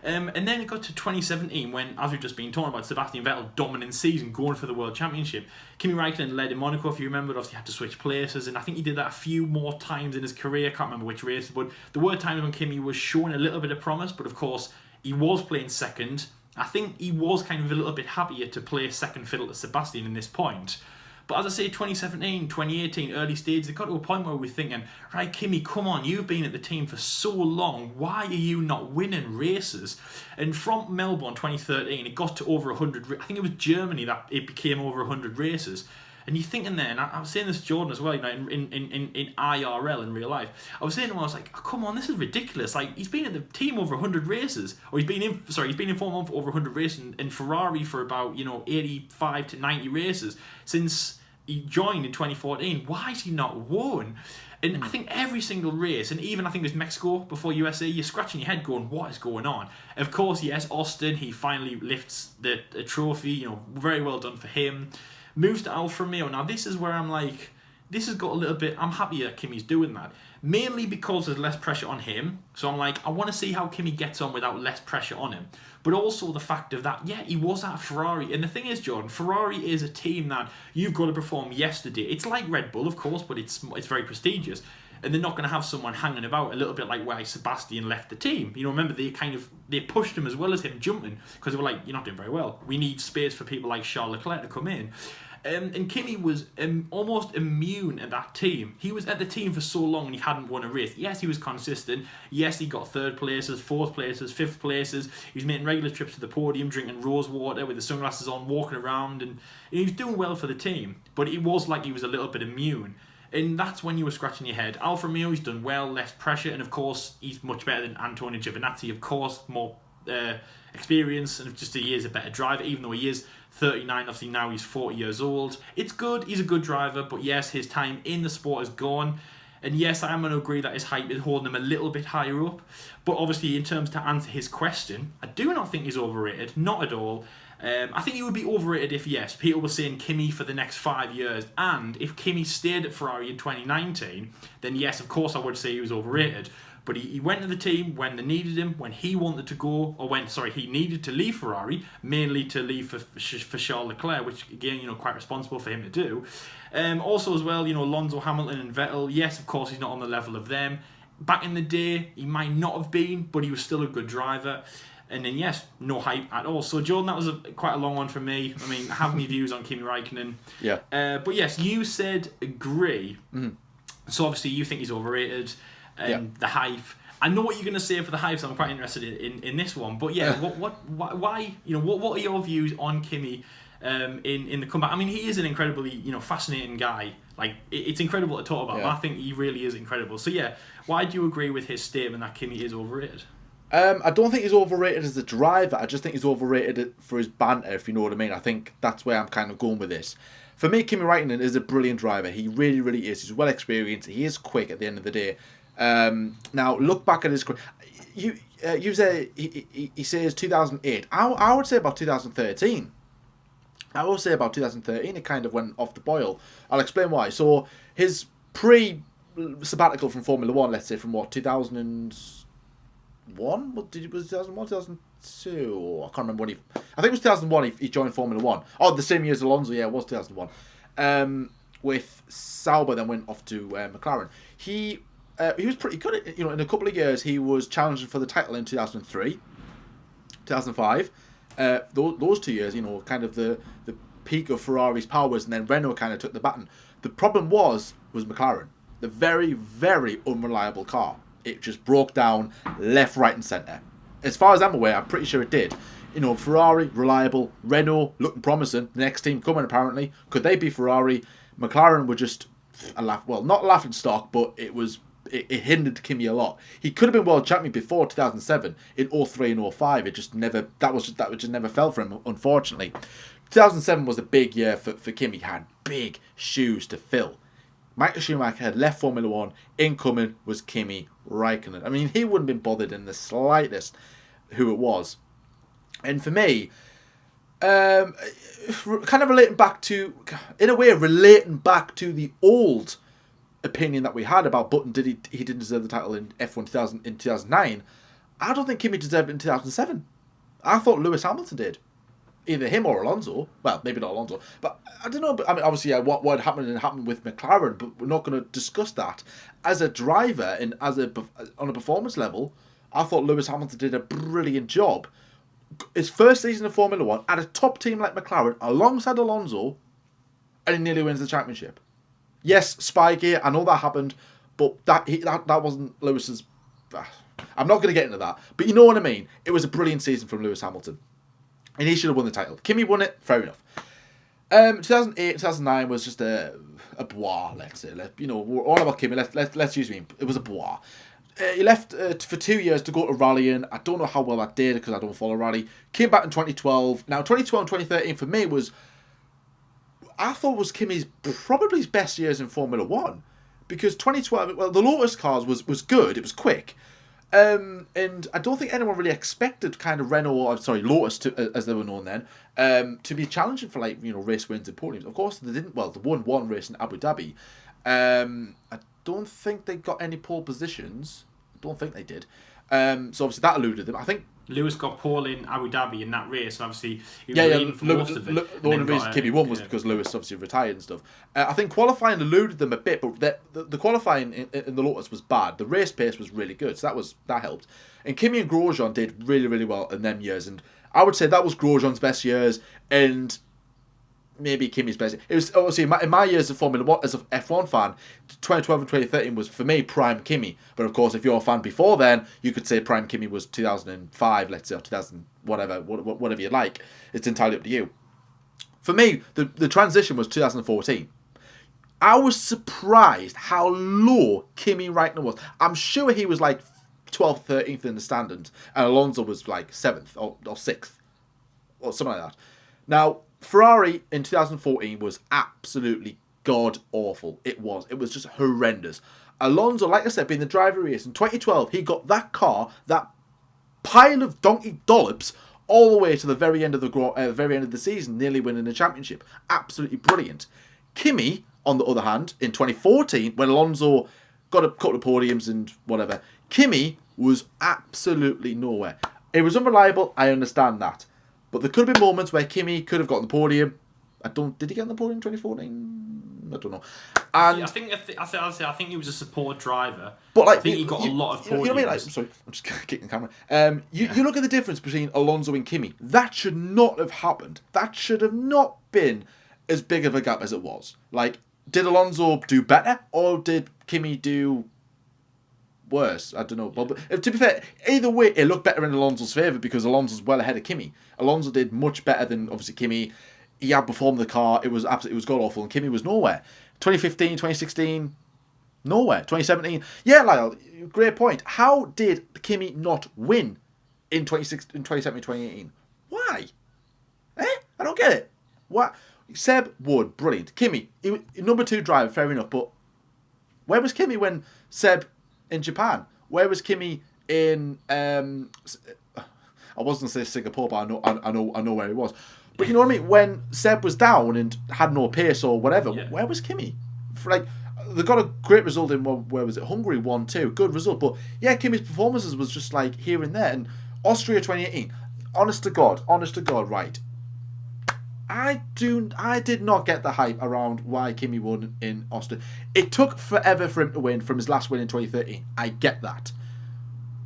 And then it got to 2017 when, as we've just been talking about, Sebastian Vettel dominant season, going for the World Championship. Kimi Raikkonen led in Monaco, if you remember, obviously had to switch places, and I think he did that a few more times in his career. I can't remember which races, but there were times when Kimi was showing a little bit of promise, but of course he was playing second. I think he was kind of a little bit happier to play second fiddle to Sebastian in this point. But as I say, 2017, 2018, early stages, it got to a point where we're thinking, right, Kimi, come on, you've been at the team for so long. Why are you not winning races? And from Melbourne 2013, it got to over 100. I think it was Germany that it became over 100 races. And you're thinking there, and I was saying this to Jordan as well, you know, in IRL, in real life. I was saying to him, I was like, oh, come on, this is ridiculous. Like, he's been at the team over 100 races. Or he's been in Formula 1 for over 100 races, and Ferrari for about, 85 to 90 races since he joined in 2014. Why has he not won? And I think every single race, and even I think it was Mexico before USA, you're scratching your head going, what is going on? Of course, yes, Austin, he finally lifts the trophy, very well done for him. Moves to Alfa Romeo. Now, this is where I'm like, this has got a little bit, I'm happy that Kimi's doing that. Mainly because there's less pressure on him. So I'm like, I want to see how Kimi gets on without less pressure on him. But also the fact of that, yeah, he was at Ferrari. And the thing is, Jordan, Ferrari is a team that you've got to perform yesterday. It's like Red Bull, of course, but it's very prestigious. And they're not going to have someone hanging about a little bit like why Sebastian left the team. Remember, they pushed him as well as him jumping because they were like, you're not doing very well. We need space for people like Charles Leclerc to come in. And Kimi was almost immune at that team. He was at the team for so long and he hadn't won a race. Yes, he was consistent. Yes, he got third places, fourth places, fifth places. He was making regular trips to the podium, drinking rose water with the sunglasses on, walking around. And he was doing well for the team. But it was like he was a little bit immune. And that's when you were scratching your head. Alfa Romeo, he's done well, less pressure. And of course, he's much better than Antonio Giovinazzi. Of course, more experience and just he is a better driver, even though he is 39. Obviously now he's 40 years old. It's good, he's a good driver, but yes, his time in the sport is gone. And yes, I am going to agree that his hype is holding him a little bit higher up. But obviously, in terms to answer his question, I do not think he's overrated, not at all. I think he would be overrated if, yes, people were saying Kimi for the next 5 years, and if Kimi stayed at Ferrari in 2019, then yes, of course I would say he was overrated. But he went to the team when they needed him, when he wanted to go, or he needed to leave Ferrari, mainly to leave for Charles Leclerc, which again, quite responsible for him to do. Also as well, Alonso, Hamilton and Vettel, yes, of course he's not on the level of them. Back in the day, he might not have been, but he was still a good driver. And then yes, no hype at all. So Jordan, that was quite a long one for me. I mean, I have my views on Kimi Raikkonen. Yeah. But yes, you said agree. Mm-hmm. So obviously you think he's overrated. And the hype. I know what you're going to say for the hype, so I'm quite interested in this one. But yeah, why? What are your views on Kimi in the comeback? I mean, he is an incredibly fascinating guy. Like it's incredible to talk about. Yeah. But I think he really is incredible. So yeah, why do you agree with his statement that Kimi is overrated? I don't think he's overrated as a driver. I just think he's overrated for his banter, if you know what I mean. I think that's where I'm kind of going with this. For me, Kimi Raikkonen is a brilliant driver. He really, really is. He's well experienced. He is quick at the end of the day. Now look back at his career. You say he says 2008. I would say about 2013. I would say about 2013. It kind of went off the boil. I'll explain why. So his pre-sabbatical from Formula 1, let's say from what 2001? Was it 2001, 2002? I can't remember when I think it was 2001. He joined Formula 1. Oh, the same year as Alonso. Yeah, it was 2001. With Sauber, then went off to McLaren. He was pretty good. In a couple of years, he was challenging for the title in 2003, 2005. Those 2 years, kind of the peak of Ferrari's powers, and then Renault kind of took the baton. The problem was McLaren, the very, very unreliable car. It just broke down left, right, and centre. As far as I'm aware, I'm pretty sure it did. Ferrari, reliable. Renault, looking promising. The next team coming, apparently. Could they be Ferrari? McLaren were just not laughing stock, but it was it hindered Kimi a lot. He could have been world champion before 2007 in 03 and 05. It just never that just never fell for him, unfortunately. 2007 was a big year for Kimi. He had big shoes to fill. Michael Schumacher had left Formula One. Incoming was Kimi Räikkönen. I mean, he wouldn't have been bothered in the slightest who it was. And for me, kind of relating back to the old opinion that we had about Button, he didn't deserve the title in F1 2000 in 2009. I don't think Kimi deserved it in 2007. I thought Lewis Hamilton did. Either him or Alonso. Well, maybe not Alonso. But I don't know. But I mean, obviously, yeah, what happened with McLaren, but we're not going to discuss that. As a driver and on a performance level, I thought Lewis Hamilton did a brilliant job. His first season of Formula One at a top team like McLaren, alongside Alonso, and he nearly wins the championship. Yes, Spygate, I know that happened, but that wasn't Lewis's. I'm not going to get into that, but you know what I mean. It was a brilliant season from Lewis Hamilton. And he should have won the title. Kimi won it, fair enough. 2008, 2009 was just a bois, let's say. We're all about Kimi. Let's use him. It was a bois. He left for 2 years to go to rallying. I don't know how well that did because I don't follow rally. Came back in 2012. Now, 2012 and 2013 for me I thought was Kimi's probably his best years in Formula One. Because 2012, well, the Lotus cars was good. It was quick. And I don't think anyone really expected kind of Lotus, as they were known then, to be challenging for race wins and podiums. Of course, they didn't. Well, they won one race in Abu Dhabi. I don't think they got any pole positions. I don't think they did. So obviously that eluded them. I think Lewis got pole in Abu Dhabi in that race, and obviously he was leading for most of it. The only reason Kimi won was because Lewis obviously retired and stuff. I think qualifying eluded them a bit, but the qualifying in the Lotus was bad. The race pace was really good, so that helped. And Kimi and Grosjean did really, really well in them years, and I would say that was Grosjean's best years, and maybe Kimi's best. It was obviously in my years of Formula One as an F1 fan, 2012 and 2013 was for me prime Kimi. But of course, if you're a fan before then, you could say prime Kimi was 2005, let's say, or 2000, whatever you like. It's entirely up to you. For me, the transition was 2014. I was surprised how low Kimi Räikkönen was. I'm sure he was like 12th, 13th in the standings, and Alonso was like 7th or 6th or something like that. Now, Ferrari in 2014 was absolutely god awful. It was just horrendous. Alonso, like I said, being the driver he is, in 2012 he got that car, that pile of donkey dollops, all the way to the very end of the season, nearly winning the championship. Absolutely brilliant. Kimi, on the other hand, in 2014, when Alonso got a couple of podiums and whatever, Kimi was absolutely nowhere. It was unreliable. I understand that. But there could have been moments where Kimi could have gotten the podium. Did he get on the podium in 2014? I don't know. And I think he was a support driver. But I think he got a lot of podiums. You know what I mean? Sorry, I'm just kicking the camera. You look at the difference between Alonso and Kimi. That should not have happened. That should have not been as big of a gap as it was. Did Alonso do better, or did Kimi do worse? I don't know. But to be fair, either way, it looked better in Alonso's favour because Alonso's well ahead of Kimi. Alonso did much better than obviously Kimi. He outperformed the car. It was god awful, and Kimi was nowhere. 2015, 2016, nowhere. 2017, yeah, Lyle, great point. How did Kimi not win in 2017, 2018? Why? I don't get it. What? Seb Wood, brilliant. Kimi, number 2 driver, fair enough. But where was Kimi when Seb in Japan? Where was Kimi in? I wasn't going to say Singapore, but I know where he was. But you know what I mean? When Seb was down and had no pace or whatever, where was Kimi? They got a great result in where was it? Hungary 1-2, good result. But yeah, Kimi's performances was just like here and there. And Austria 2018, honest to God, right? I did not get the hype around why Kimi won in Austria. It took forever for him to win from his last win in 2013. I get that.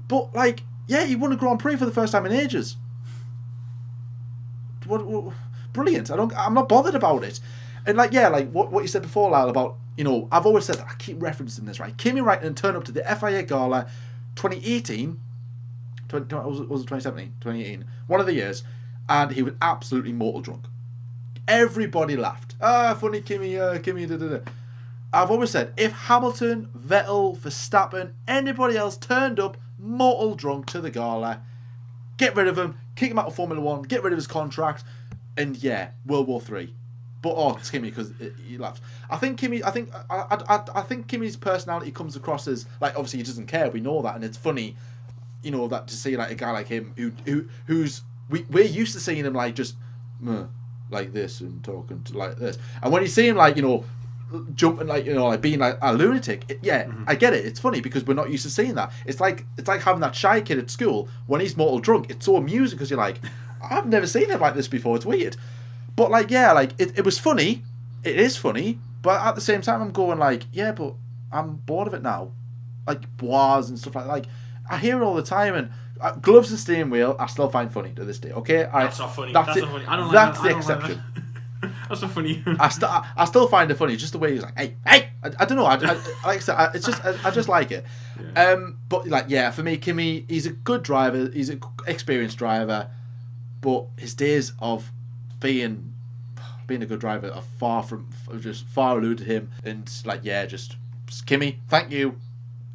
But he won a Grand Prix for the first time in ages. What brilliant. I'm not bothered about it. And what you said before, Lyle, about, I've always said that, I keep referencing this, right? Kimi Räikkönen turned up to the FIA Gala 2018, was it 2017? 2018, one of the years, and he was absolutely mortal drunk. Everybody laughed. Funny Kimi, da da da. I've always said, if Hamilton, Vettel, Verstappen, anybody else turned up mortal drunk to the gala, get rid of him, kick him out of Formula One, get rid of his contract, and yeah, World War Three. But it's Kimi because he laughs. I think Kimi's personality comes across as like, obviously he doesn't care. We know that, and it's funny, that to see like a guy like him who's we're used to seeing him like just like this and talking to like this, and when you see him like jumping like like being like a lunatic, I get it. It's funny because we're not used to seeing that. It's like having that shy kid at school when he's mortal drunk. It's so amusing because you're like, I've never seen him like this before. It's weird, but like it was funny. It is funny, but at the same time I'm going like, yeah, but I'm bored of it now, like bois and stuff like I hear it all the time, and gloves and steering wheel I still find funny to this day. Okay, that's not funny. That's not funny. I don't like that's that. the I don't exception. Like that. That's so funny. I still find it funny, just the way he's like, hey. I don't know. I like I said, I just like it. Yeah. But like, yeah, for me, Kimi, he's a good driver. He's an experienced driver, but his days of being a good driver are far eluded him. And like, yeah, just Kimi, thank you,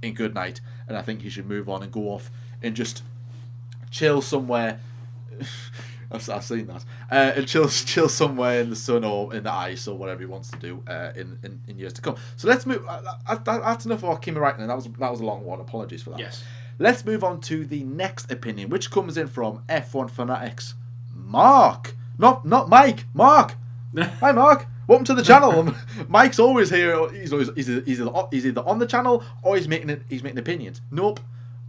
and good night. And I think he should move on and go off and just chill somewhere. I've seen that. And chill somewhere in the sun or in the ice or whatever he wants to do in years to come. So let's move. That's enough about Kimi Räikkönen. That was a long one. Apologies for that. Yes. Let's move on to the next opinion, which comes in from F1 Fanatics Mark. Not Mike. Mark. Hi, Mark. Welcome to the channel. Mike's always here. He's either on the channel or he's making opinions. Nope.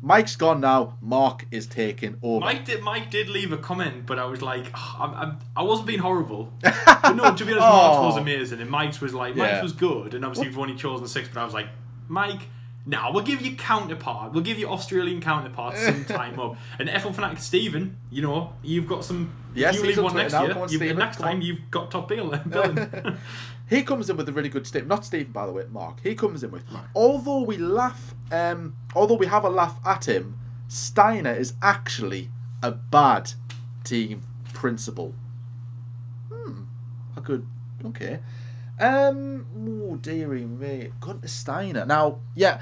Mike's gone now. Mark is taking over. Mike did leave a comment, but I was like, I wasn't being horrible. But no, to be honest, Mark's was amazing, and Mike's was like, Mike's was good, and obviously we've only chosen 6, but I was like, Mike, no, we'll give you counterpart. We'll give you Australian counterpart some time up. And F1 Fanatic Stephen, you've got some. Yes, if you leave one next year, next time you've got top billing. He comes in with a really good statement. Not Stephen, by the way, Mark. He comes in with, although we have a laugh at him, Steiner is actually a bad team principal. Okay. Dearie me. Gunter Steiner. Now, yeah,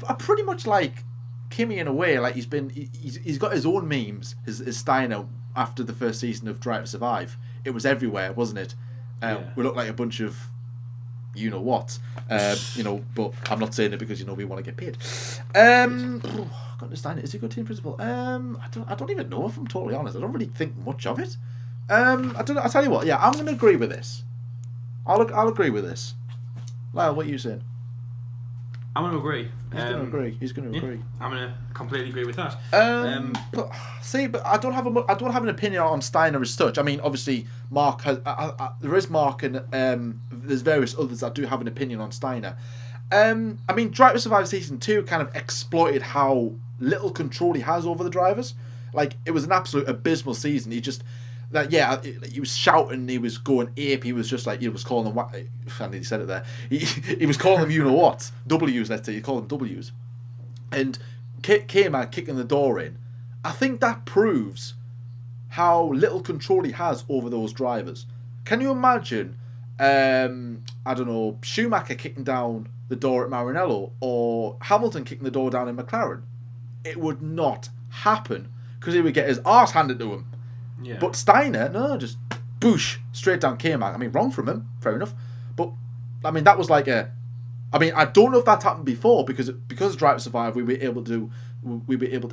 I pretty much like Kimi in a way. Like he's got his own memes. His Steiner after the first season of Drive to Survive. It was everywhere, wasn't it? We look like a bunch of what, but I'm not saying it because we want to get paid. Got to stand it. Is he a good team principal? I don't even know if I'm totally honest. I don't really think much of it. I don't know. I'll tell you what. Yeah, I'm going to agree with this. I'll agree with this. Lyle, what are you saying? I'm going to agree. He's going to agree. I'm going to completely agree with that. But I don't have an opinion on Steiner as such. I mean, obviously, Mark has. There is Mark, and there's various others that do have an opinion on Steiner. I mean, Drive to Survive Season 2 kind of exploited how little control he has over the drivers. Like, it was an absolute abysmal season. He just. He was shouting, he was going ape, he was just like, he was calling them, I nearly said it there, he was calling them what, W's, let's say, he called them W's, and K-Man kicking the door in. I think that proves how little control he has over those drivers. Can you imagine, Schumacher kicking down the door at Maranello, or Hamilton kicking the door down in McLaren? It would not happen, because he would get his arse handed to him. Yeah. But Steiner, no, just boosh, straight down K-Mag. I mean, wrong from him, fair enough. But, I mean, that was like I don't know if that's happened before, because of Drive to Survive, we were able to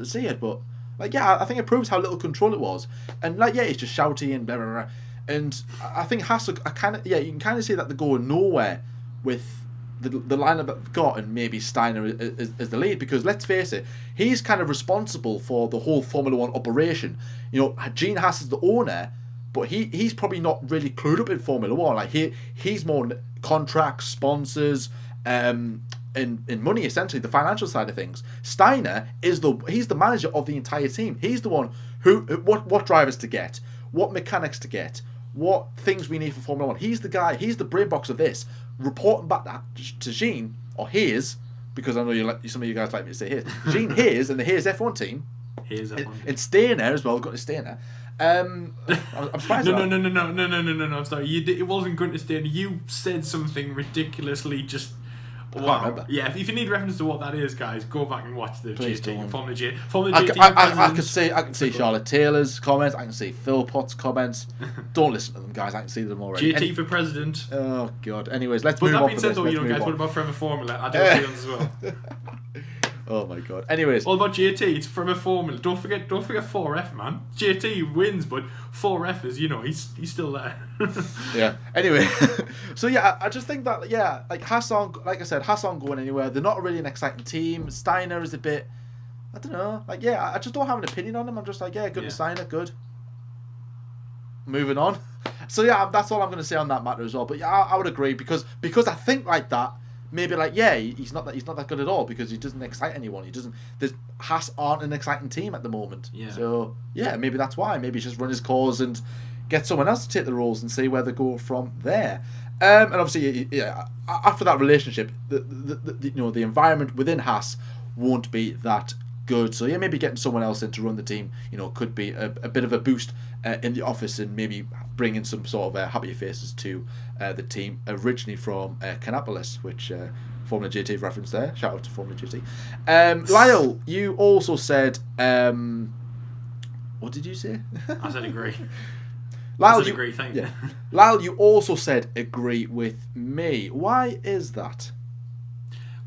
see it. But, I think it proves how little control it was. And, it's just shouty and blah, blah, blah. And I think Haas, you can kind of see that they're going nowhere with the lineup that they've got, and maybe Steiner is the lead, because let's face it, he's kind of responsible for the whole Formula One operation. Gene Haas is the owner, but he's probably not really clued up in Formula One. Like he's more contracts, sponsors, and money, essentially the financial side of things. Steiner he's the manager of the entire team. He's the one what drivers to get, what mechanics to get, what things we need for Formula One. He's the guy. He's the brain box of this. Reporting back to Gene, or his, because I know some of you guys like me to say his. Gene his and the his F1 team. Here's F1. And Steiner as well, got to Steiner. I'm surprised. No. I'm sorry. It wasn't Gunter Steiner. You said something ridiculously just. I can't Wow. remember. Yeah, if you need reference to what that is, guys, go back and watch the Please JT, don't. Formula J. I can see Charlotte Taylor's comments. I can see Phil Potts' comments. Don't listen to them, guys. I can see them already. JT for president. Oh God. Anyways, let's But move on. that being But said, though, guys, what about Forever Formula? I do have feelings as well. Oh my God. Anyways, What about JT? It's Forever Formula. Don't forget 4F, man. JT wins, but 4F is, he's still there. yeah. Anyway, so yeah, I just think that like Hassan, like I said, Hassan going anywhere. They're not really an exciting team. Steiner is a bit, I don't know. Like I just don't have an opinion on him. I'm just like good Steiner, good. Moving on. So yeah, that's all I'm going to say on that matter as well. But yeah, I would agree because I think like that. Maybe like he's not that good at all because he doesn't excite anyone. Haas aren't an exciting team at the moment. Yeah. So yeah, maybe that's why. Maybe just run his course and get someone else to take the roles and see where they go from there. And obviously, after that relationship, the environment within Haas won't be that good. So yeah, maybe getting someone else in to run the team, could be a bit of a boost in the office and maybe bringing some sort of happier faces to the team originally from Canapolis, which Formula GT reference there. Shout out to Formula GT. Lyle, you also said, what did you say? I said agree. Lyle, agree, thank you. Lyle, you also said agree with me. Why is that?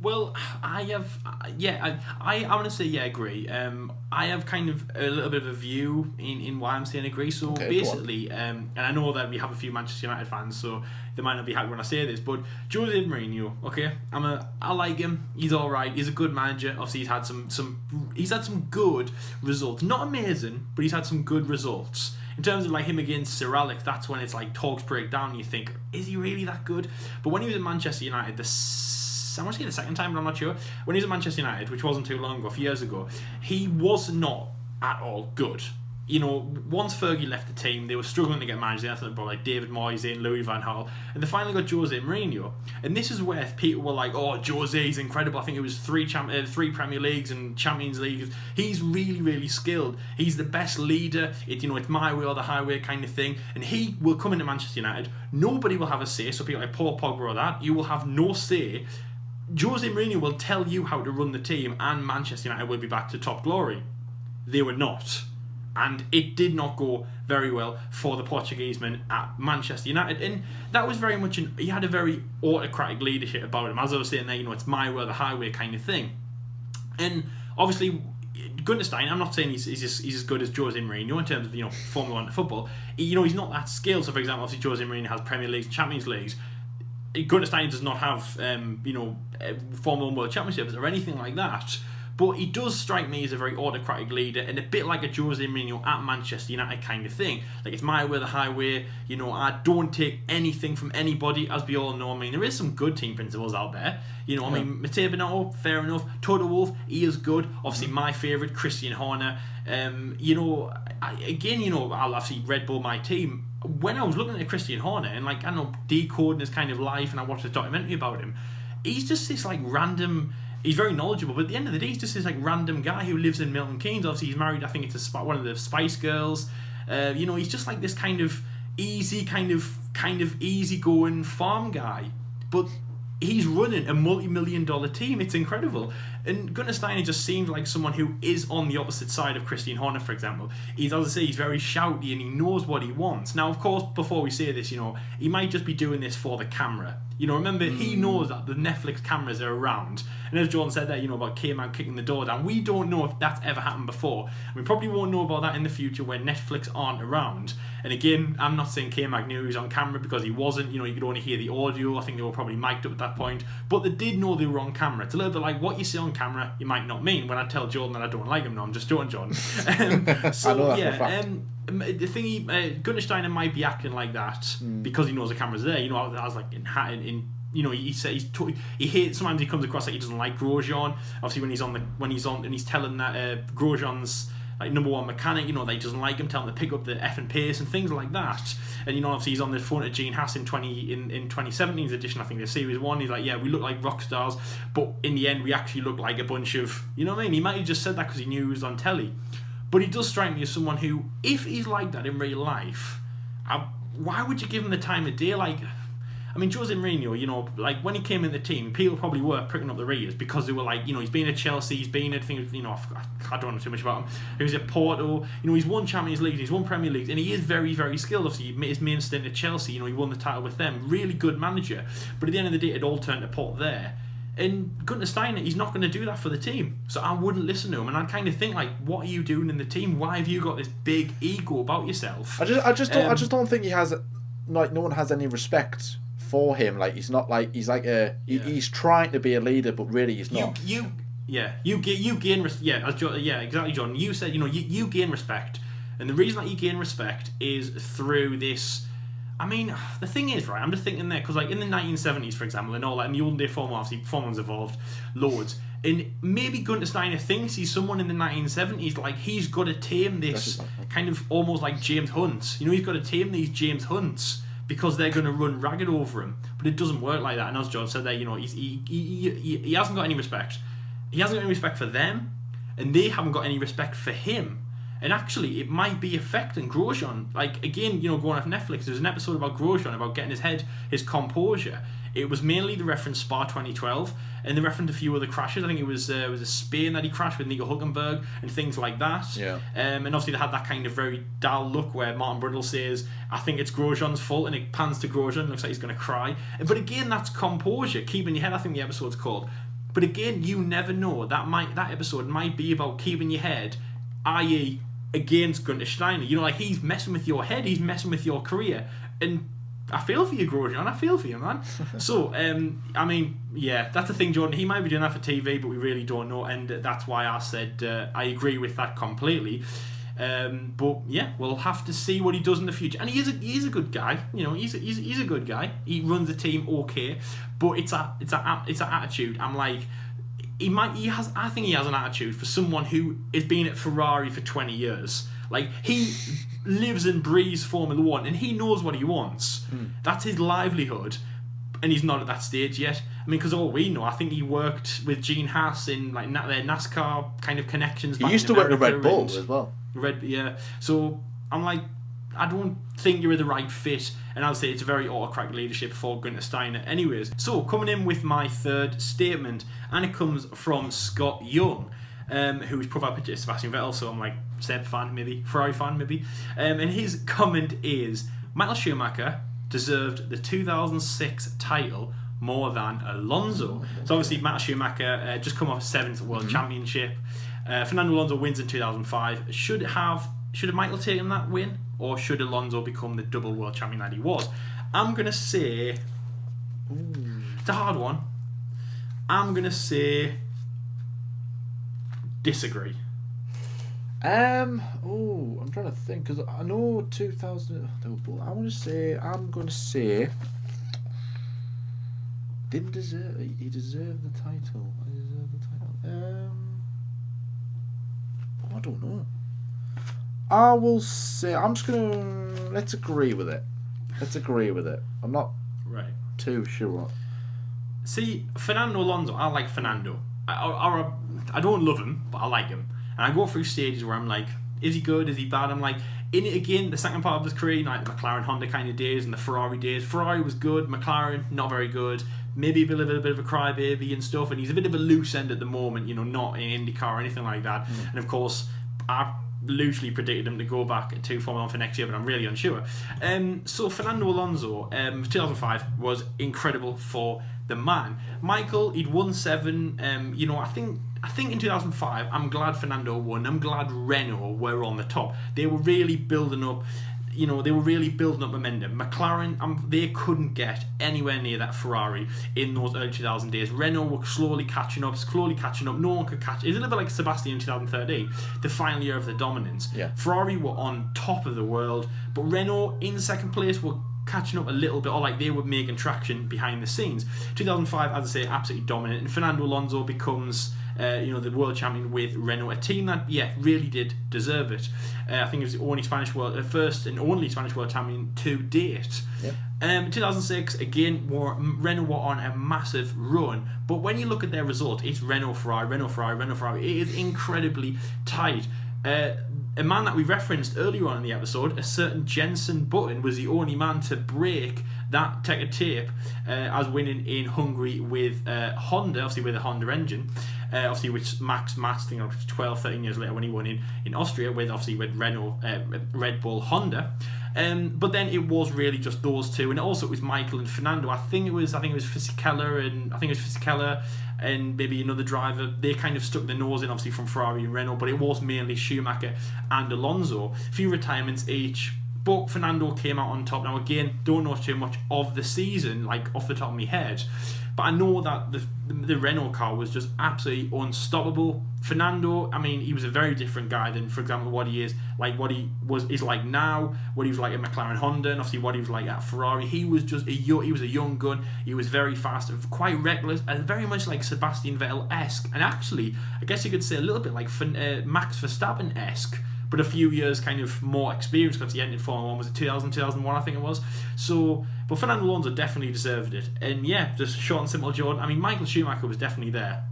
Well, I have, I want to say agree. I have kind of a little bit of a view in why I'm saying agree. So okay, basically, and I know that we have a few Manchester United fans, so they might not be happy when I say this, but Jose Mourinho, okay, I like him. He's all right. He's a good manager. Obviously, he's had some good results. Not amazing, but he's had some good results. In terms of like him against Sir Alex, that's when it's like talks break down and you think, is he really that good? But when he was at Manchester United, I want to say the second time, but I'm not sure. When he was at Manchester United, which wasn't too long ago, a few years ago, he was not at all good. Once Fergie left the team, they were struggling to get managers. They had to brought like David Moyes in, Louis van Gaal, and they finally got Jose Mourinho. And this is where people were like, "Oh, Jose's incredible." I think it was three Premier Leagues and Champions Leagues. He's really, really skilled. He's the best leader. It's my way or the highway kind of thing. And he will come into Manchester United. Nobody will have a say. So people like Paul Pogba or that, you will have no say. Jose Mourinho will tell you how to run the team, and Manchester United will be back to top glory. They were not. And it did not go very well for the Portuguese man at Manchester United. And that was very much he had a very autocratic leadership about him. As I was saying there, it's my way or the highway kind of thing. And obviously, Gunter Steiner, I'm not saying he's as good as Jose Mourinho in terms of, Formula 1 football. He's not that skilled. So, for example, obviously Jose Mourinho has Premier Leagues, Champions Leagues. Gunter Steiner does not have, Formula 1 World Championships or anything like that. But he does strike me as a very autocratic leader and a bit like a Jose Mourinho at Manchester United kind of thing. Like, it's my way or the highway. I don't take anything from anybody, as we all know. I mean, there is some good team principles out there. I mean, Matteo Binotto, fair enough. Toto Wolff, he is good. Obviously, my favourite, Christian Horner. I'll obviously Red Bull, my team. When I was looking at Christian Horner and, like, I don't know, decoding his kind of life, and I watched a documentary about him, he's just this, like, random... He's very knowledgeable, but at the end of the day, he's just this like random guy who lives in Milton Keynes. Obviously, he's married. I think it's one of the Spice Girls. He's just like this kind of easy, kind of easygoing farm guy. But he's running a multi-million-dollar team. It's incredible. And Gunter Steiner just seems like someone who is on the opposite side of Christian Horner, for example. As I say, he's very shouty and he knows what he wants. Now, of course, before we say this, he might just be doing this for the camera. Remember, he knows that the Netflix cameras are around. And as Jordan said there, about K-Man kicking the door down, we don't know if that's ever happened before. We probably won't know about that in the future when Netflix aren't around. And again, I'm not saying K-Mag knew he was on camera because he wasn't. You could only hear the audio. I think they were probably mic'd up at that point. But they did know they were on camera. It's a little bit like what you see on camera, you might not mean. When I tell Jordan that I don't like him, no, I'm just joking, Jordan. The thing, Gunter Steiner might be acting like that because he knows the camera's there. I was like he says he hates. Sometimes he comes across like he doesn't like Grosjean. Obviously, when he's on and he's telling that Grosjean's like number one mechanic, that he doesn't like him, telling him to pick up the effing pace and things like that. And obviously he's on the phone to Gene Haas in 2017's edition, I think, the Series 1. He's like, yeah, we look like rock stars, but in the end we actually look like a bunch of, He might have just said that because he knew he was on telly. But he does strike me as someone who, if he's like that in real life, why would you give him the time of day? Like, I mean, Jose Mourinho, you know, like when he came in the team, people probably were pricking up their ears because they were like, you know, he's been at Chelsea, he's been at things, you know, I don't know too much about him. He was at Porto, you know, he's won Champions League, he's won Premier League, and he is very, very skilled. Obviously, his main stint at Chelsea, you know, he won the title with them. Really good manager. But at the end of the day, it all turned to pot there. And Gunter Steiner, he's not going to do that for the team. So I wouldn't listen to him. And I'd kind of think, like, what are you doing in the team? Why have you got this big ego about yourself? I just don't think he has, like, no one has any respect for him. Like, he's not like, he's like he's trying to be a leader, but really he's not. You gain exactly, John. You said, you know, you gain respect, and the reason that you gain respect is through this. I mean, the thing is, right, I'm just thinking there, because like in the 1970s, for example, and all that, in the olden day Formula, obviously Formula's evolved loads, and maybe Gunter Steiner thinks he's someone in the 1970s, like he's got to tame this kind of almost like James Hunt. You know, he's got to tame these James Hunts because they're going to run ragged over him. But it doesn't work like that. And as John said there, you know, he hasn't got any respect. He hasn't got any respect for them, and they haven't got any respect for him. And actually, it might be affecting Grosjean. Like, again, you know, going off Netflix, there's an episode about Grosjean, about getting his composure. It was mainly the reference Spa 2012, and the reference a few other crashes. I think it was a Spain that he crashed with Nico Hülkenberg and things like that. Yeah. And obviously they had that kind of very dull look where Martin Brundle says, I think it's Grosjean's fault, and it pans to Grosjean, looks like he's going to cry. But again, that's composure, keeping your head, I think the episode's called. But again, you never know. That episode might be about keeping your head, i.e. against Gunter Steiner. You know, like, he's messing with your head, he's messing with your career. And I feel for you, Grosjean. I feel for you, man. So, I mean, yeah, that's the thing, Jordan. He might be doing that for TV, but we really don't know. And that's why I said I agree with that completely. But yeah, we'll have to see what he does in the future. And he is a good guy. You know, he's a good guy. He runs the team okay, but it's an attitude. I'm like, I think he has an attitude for someone who has been at Ferrari for 20 years. Like, he lives and breathes Formula 1, and he knows what he wants. That's his livelihood, and he's not at that stage yet. I mean, because all we know, I think he worked with Gene Haas in like their NASCAR kind of connections. He used to work with Red Bull as well. Yeah. So I'm like, I don't think you're the right fit, and I'll say it's a very autocratic leadership for Gunter Steiner. Anyways, so coming in with my third statement, and it comes from Scott Young, who is profile picture Sebastian Vettel, so I'm like, Seb fan maybe, Ferrari fan maybe, and his comment is, Michael Schumacher deserved the 2006 title more than Alonso. So obviously Michael Schumacher just come off 7th World Championship. Fernando Alonso wins in 2005. Should have Michael taken that win, or should Alonso become the double world champion that he was? I'm going to say, it's a hard one. I'm going to say disagree. I'm trying to think, because I know 2000. I'm going to say didn't deserve. He deserved the title. I don't know. I will say, I'm just gonna let's agree with it. I'm not too sure. See, Fernando Alonso, I like Fernando. I don't love him, but I like him. And I go through stages where I'm like, is he good? Is he bad? I'm like, in it again, the second part of his career, like the McLaren Honda kind of days and the Ferrari days. Ferrari was good, McLaren not very good. Maybe a little bit of a crybaby and stuff, and he's a bit of a loose end at the moment, you know, not in IndyCar or anything like that. And of course, I loosely predicted him to go back to Formula 1 for next year, but I'm really unsure. So Fernando Alonso, 2005 was incredible for the man. Michael, he'd won 7. You know, I think in 2005, I'm glad Fernando won. I'm glad Renault were on the top. They were really building up. You know, they were really building up momentum. McLaren, they couldn't get anywhere near that Ferrari in those early 2000 days. Renault were slowly catching up. No one could catch. It's a little bit like Sebastian in 2013, the final year of the dominance. Yeah. Ferrari were on top of the world, but Renault in second place were catching up a little bit, or like they were making traction behind the scenes. 2005, as I say, absolutely dominant, and Fernando Alonso becomes the world champion with Renault, a team that really did deserve it. I think it was the only first and only Spanish world champion to date. Yep. 2006 again, Renault were on a massive run, but when you look at their result, it's Renault Ferrari. It is incredibly tight. a man that we referenced earlier on in the episode, a certain Jenson Button, was the only man to break that tech tape as winning in Hungary with Honda, obviously with a Honda engine, obviously which Max matched, 12, 13 years later when he won in Austria with Renault, Red Bull, Honda. But then it was really just those two, and also it was Michael and Fernando. I think it was Fisichella and maybe another driver. They kind of stuck their nose in, obviously from Ferrari and Renault, but it was mainly Schumacher and Alonso. A few retirements each, but Fernando came out on top. Now again, don't know too much of the season, like off the top of my head, but I know that the Renault car was just absolutely unstoppable. Fernando, I mean, he was a very different guy than, for example, what he is like now, what he was like at McLaren Honda, and obviously what he was like at Ferrari. He was just he was a young gun. He was very fast, quite reckless, and very much like Sebastian Vettel-esque, and actually, I guess you could say a little bit like Max Verstappen-esque, but a few years kind of more experience, because he entered Formula 1, was it 2001, I think it was. So, but Fernando Alonso definitely deserved it. And yeah, just short and simple, Jordan. I mean, Michael Schumacher was definitely there,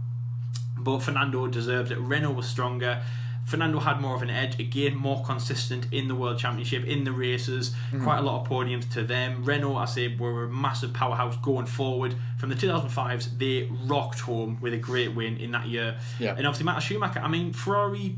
but Fernando deserved it. Renault was stronger. Fernando had more of an edge, again, more consistent in the World Championship, in the races, quite a lot of podiums to them. Renault, I say, were a massive powerhouse going forward. From the 2005s, they rocked home with a great win in that year. Yeah. And obviously, Michael Schumacher, I mean, Ferrari,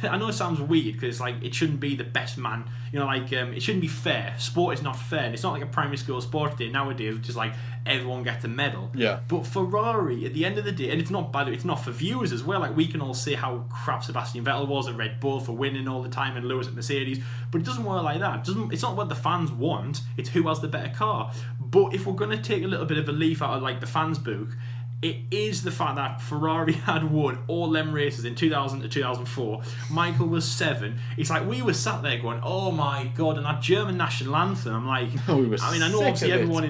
I know it sounds weird, because like it shouldn't be the best man, it shouldn't be fair. Sport is not fair, and it's not like a primary school sport day nowadays, which is like everyone gets a medal. Yeah. But Ferrari, at the end of the day, and it's not, by the way, it's not for viewers as well. Like, we can all say how crap Sebastian Vettel was at Red Bull for winning all the time and Lewis at Mercedes, but it doesn't work like that. It's not what the fans want, it's who has the better car. But if we're going to take a little bit of a leaf out of like the fans' book, it is the fact that Ferrari had won all them races in 2000 to 2004. Michael was 7. It's like we were sat there going, "Oh my god!" And that German national anthem. I'm like, I know obviously everyone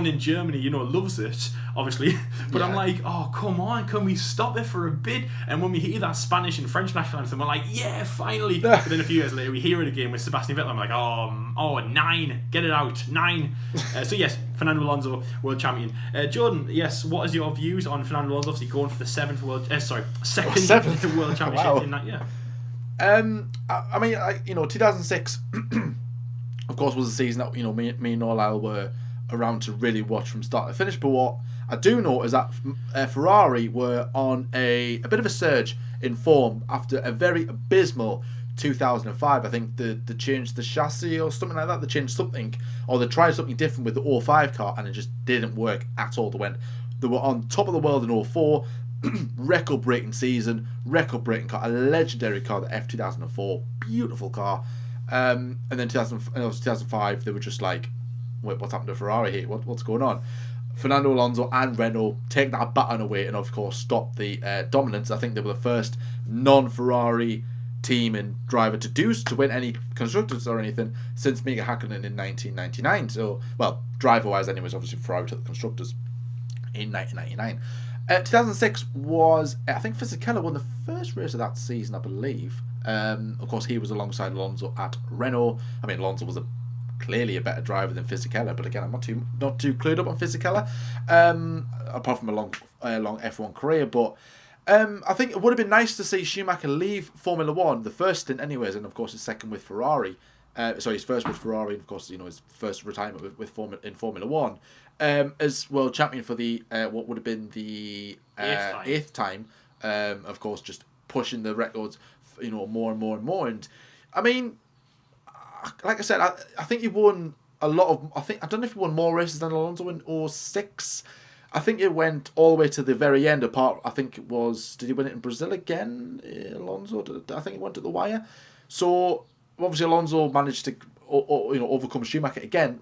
in Germany, loves it, obviously. But yeah. I'm like, oh come on, can we stop it for a bit? And when we hear that Spanish and French national anthem, we're like, yeah, finally. But then a few years later, we hear it again with Sebastian Vettel. I'm like, oh 9, get it out, 9. So yes, Fernando Alonso, world champion. Jordan, yes, what is your views on Fernando Alonso obviously going for the second world championship wow. in that year? I mean, 2006, of course, was a season that me and Norlyle were around to really watch from start to finish. But what I do know is that Ferrari were on a bit of a surge in form after a very abysmal 2005. I think they changed the chassis or something like that. They changed something, or they tried something different with the 05 car, and it just didn't work at all. They were on top of the world in 04, record-breaking season, record-breaking car, a legendary car, the F2004, beautiful car. And then 2005, they were just like, wait, what's happened to Ferrari here? What's going on? Fernando Alonso and Renault take that baton away and, of course, stop the dominance. I think they were the first non-Ferrari team and driver to win any constructors or anything since Mika Hakkinen in 1999. So, well, driver-wise anyways, obviously Ferrari took the constructors in 1999. 2006 was, I think Fisichella won the first race of that season, I believe. Of course, he was alongside Alonso at Renault. I mean, Alonso was clearly a better driver than Fisichella, but again, I'm not too clued up on Fisichella, apart from a long F1 career. But I think it would have been nice to see Schumacher leave Formula 1, the first stint anyways, and of course his second with Ferrari. His first with Ferrari, and of course, his first retirement in Formula 1, as world champion for the what would have been the eighth time. Of course, just pushing the records, more and more and more. And I mean, like I said, I think he won a lot of. I don't know if he won more races than Alonso in 06. I think it went all the way to the very end. I think it was. Did he win it in Brazil again, Alonso? I think he went to the wire. So obviously Alonso managed to overcome Schumacher again.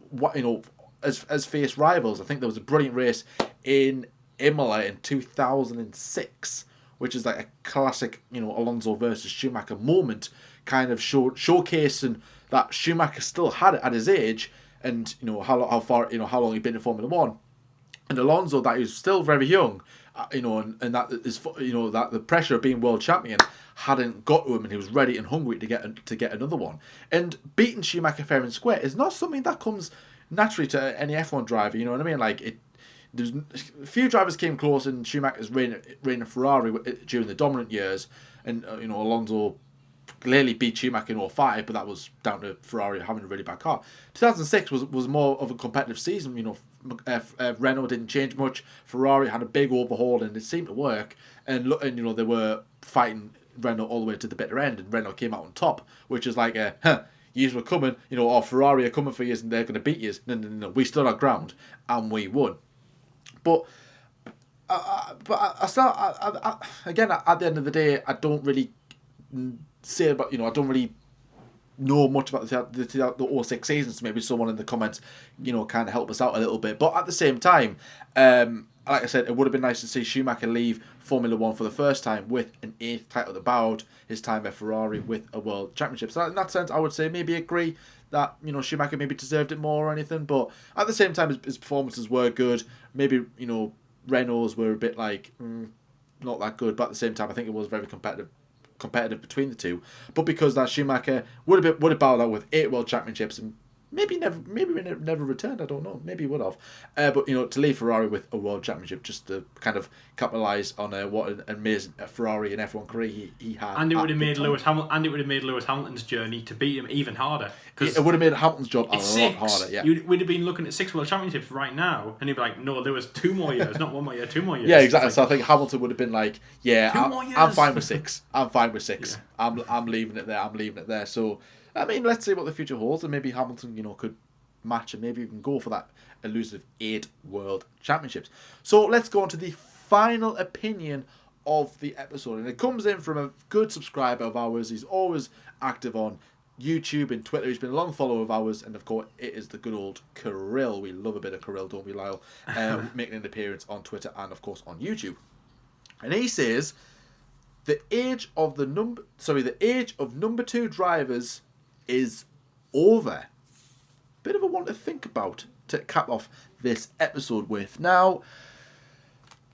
As fierce rivals. I think there was a brilliant race in Imola in 2006, which is like a classic Alonso versus Schumacher moment, kind of showcasing that Schumacher still had it at his age, and how long he'd been in Formula 1. And Alonso, that he was still very young, and that is that the pressure of being world champion hadn't got to him, and he was ready and hungry to get another one. And beating Schumacher fair and square is not something that comes naturally to any F1 driver. You know what I mean? Like there's a few drivers came close in Schumacher's reign of Ferrari during the dominant years, and Alonso clearly beat Schumacher in 05, but that was down to Ferrari having a really bad car. 2006 was more of a competitive season. Renault didn't change much. Ferrari had a big overhaul, and it seemed to work. And they were fighting Renault all the way to the bitter end, and Renault came out on top, which is like yous were coming, or Ferrari are coming for you, and they're going to beat you. No, we stood our ground, and we won. But again, at the end of the day, I don't really say about, I don't really know much about the 06 season, so maybe someone in the comments, kind of help us out a little bit. But at the same time, like I said, it would have been nice to see Schumacher leave Formula 1 for the first time with an 8th title that bowed his time at Ferrari with a World Championship. So in that sense, I would say maybe agree that, Schumacher maybe deserved it more or anything. But at the same time, his performances were good. Maybe, Renault's were a bit like, not that good. But at the same time, I think it was very competitive between the two. But because that Schumacher would have bowed out with 8 World Championships and maybe never returned. I don't know. Maybe he would have. But to leave Ferrari with a World Championship just to kind of capitalise on what an amazing Ferrari and F1 career he had. And it would have made Lewis Hamilton's journey to beat him even harder. It would have made Hamilton's job a lot harder. Yeah, we'd have been looking at 6 World Championships right now, and he'd be like, "No, there was 2 more years, not 1 more year, 2 more years." Yeah, exactly. So I think Hamilton would have been like, "Yeah, I'm fine with 6. I'm fine with 6. Yeah. I'm leaving it there. I'm leaving it there." So. I mean, let's see what the future holds, and maybe Hamilton, could match and maybe even go for that elusive 8 World Championships. So let's go on to the final opinion of the episode, and it comes in from a good subscriber of ours. He's always active on YouTube and Twitter. He's been a long follower of ours, and of course, it is the good old Kirill. We love a bit of Kirill, don't we, Lyle? Making an appearance on Twitter and of course on YouTube, and he says the age of number 2 drivers is over. Bit of a one to think about to cap off this episode with. Now,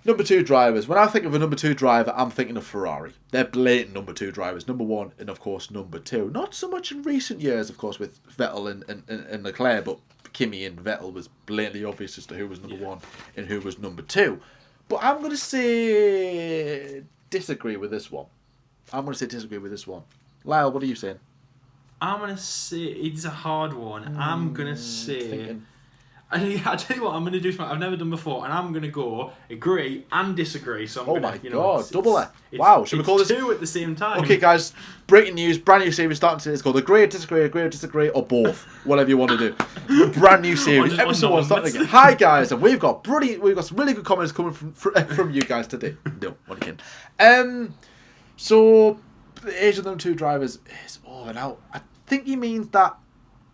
number 2 drivers. When I think of a number 2 driver, I'm thinking of Ferrari. They're blatant number 2 drivers. Number 1 and, of course, number 2. Not so much in recent years, of course, with Vettel and Leclerc, but Kimi and Vettel was blatantly obvious as to who was number 1 and who was number 2. But I'm going to say disagree with this one. Lyle, what are you saying? I'm going to say, it's a hard one. I'm going to say... I tell you what, I'm going to do something I've never done before, and I'm going to go agree and disagree. So I'm God, double it. Wow, should we call this... 2 at the same time. Okay, guys, breaking news, brand new series starting today. It's called agree, disagree, or both. Whatever you want to do. Brand new series. Episode 1 starting again. Hi, guys, and we've got some really good comments coming from you guys today. No, only kidding. So... the age of them 2 drivers is over now. I think he means that.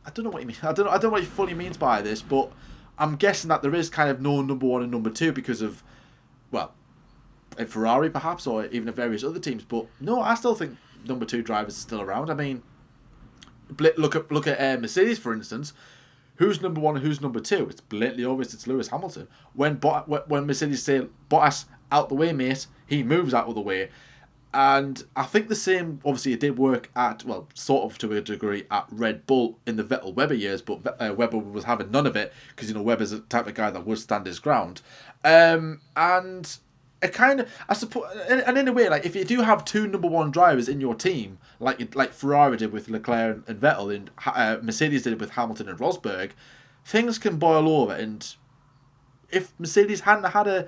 I don't know what he means. I don't know what he fully means by this, but I'm guessing that there is kind of no number 1 and number 2 because of, well, a Ferrari perhaps, or even at various other teams. But no, I still think number 2 drivers are still around. I mean, look at Mercedes for instance. Who's number 1 and who's number 2? It's blatantly obvious. It's Lewis Hamilton. When Mercedes say Bottas out the way, mate, he moves out of the way. And I think the same, obviously it did work at, well, sort of to a degree at Red Bull in the Vettel-Webber years, but Webber was having none of it because, Webber's the type of guy that would stand his ground. And it kind of, I suppose, and in a way, like if you do have 2 number 1 drivers in your team, like Ferrari did with Leclerc and Vettel, and Mercedes did with Hamilton and Rosberg, things can boil over. And if Mercedes hadn't had a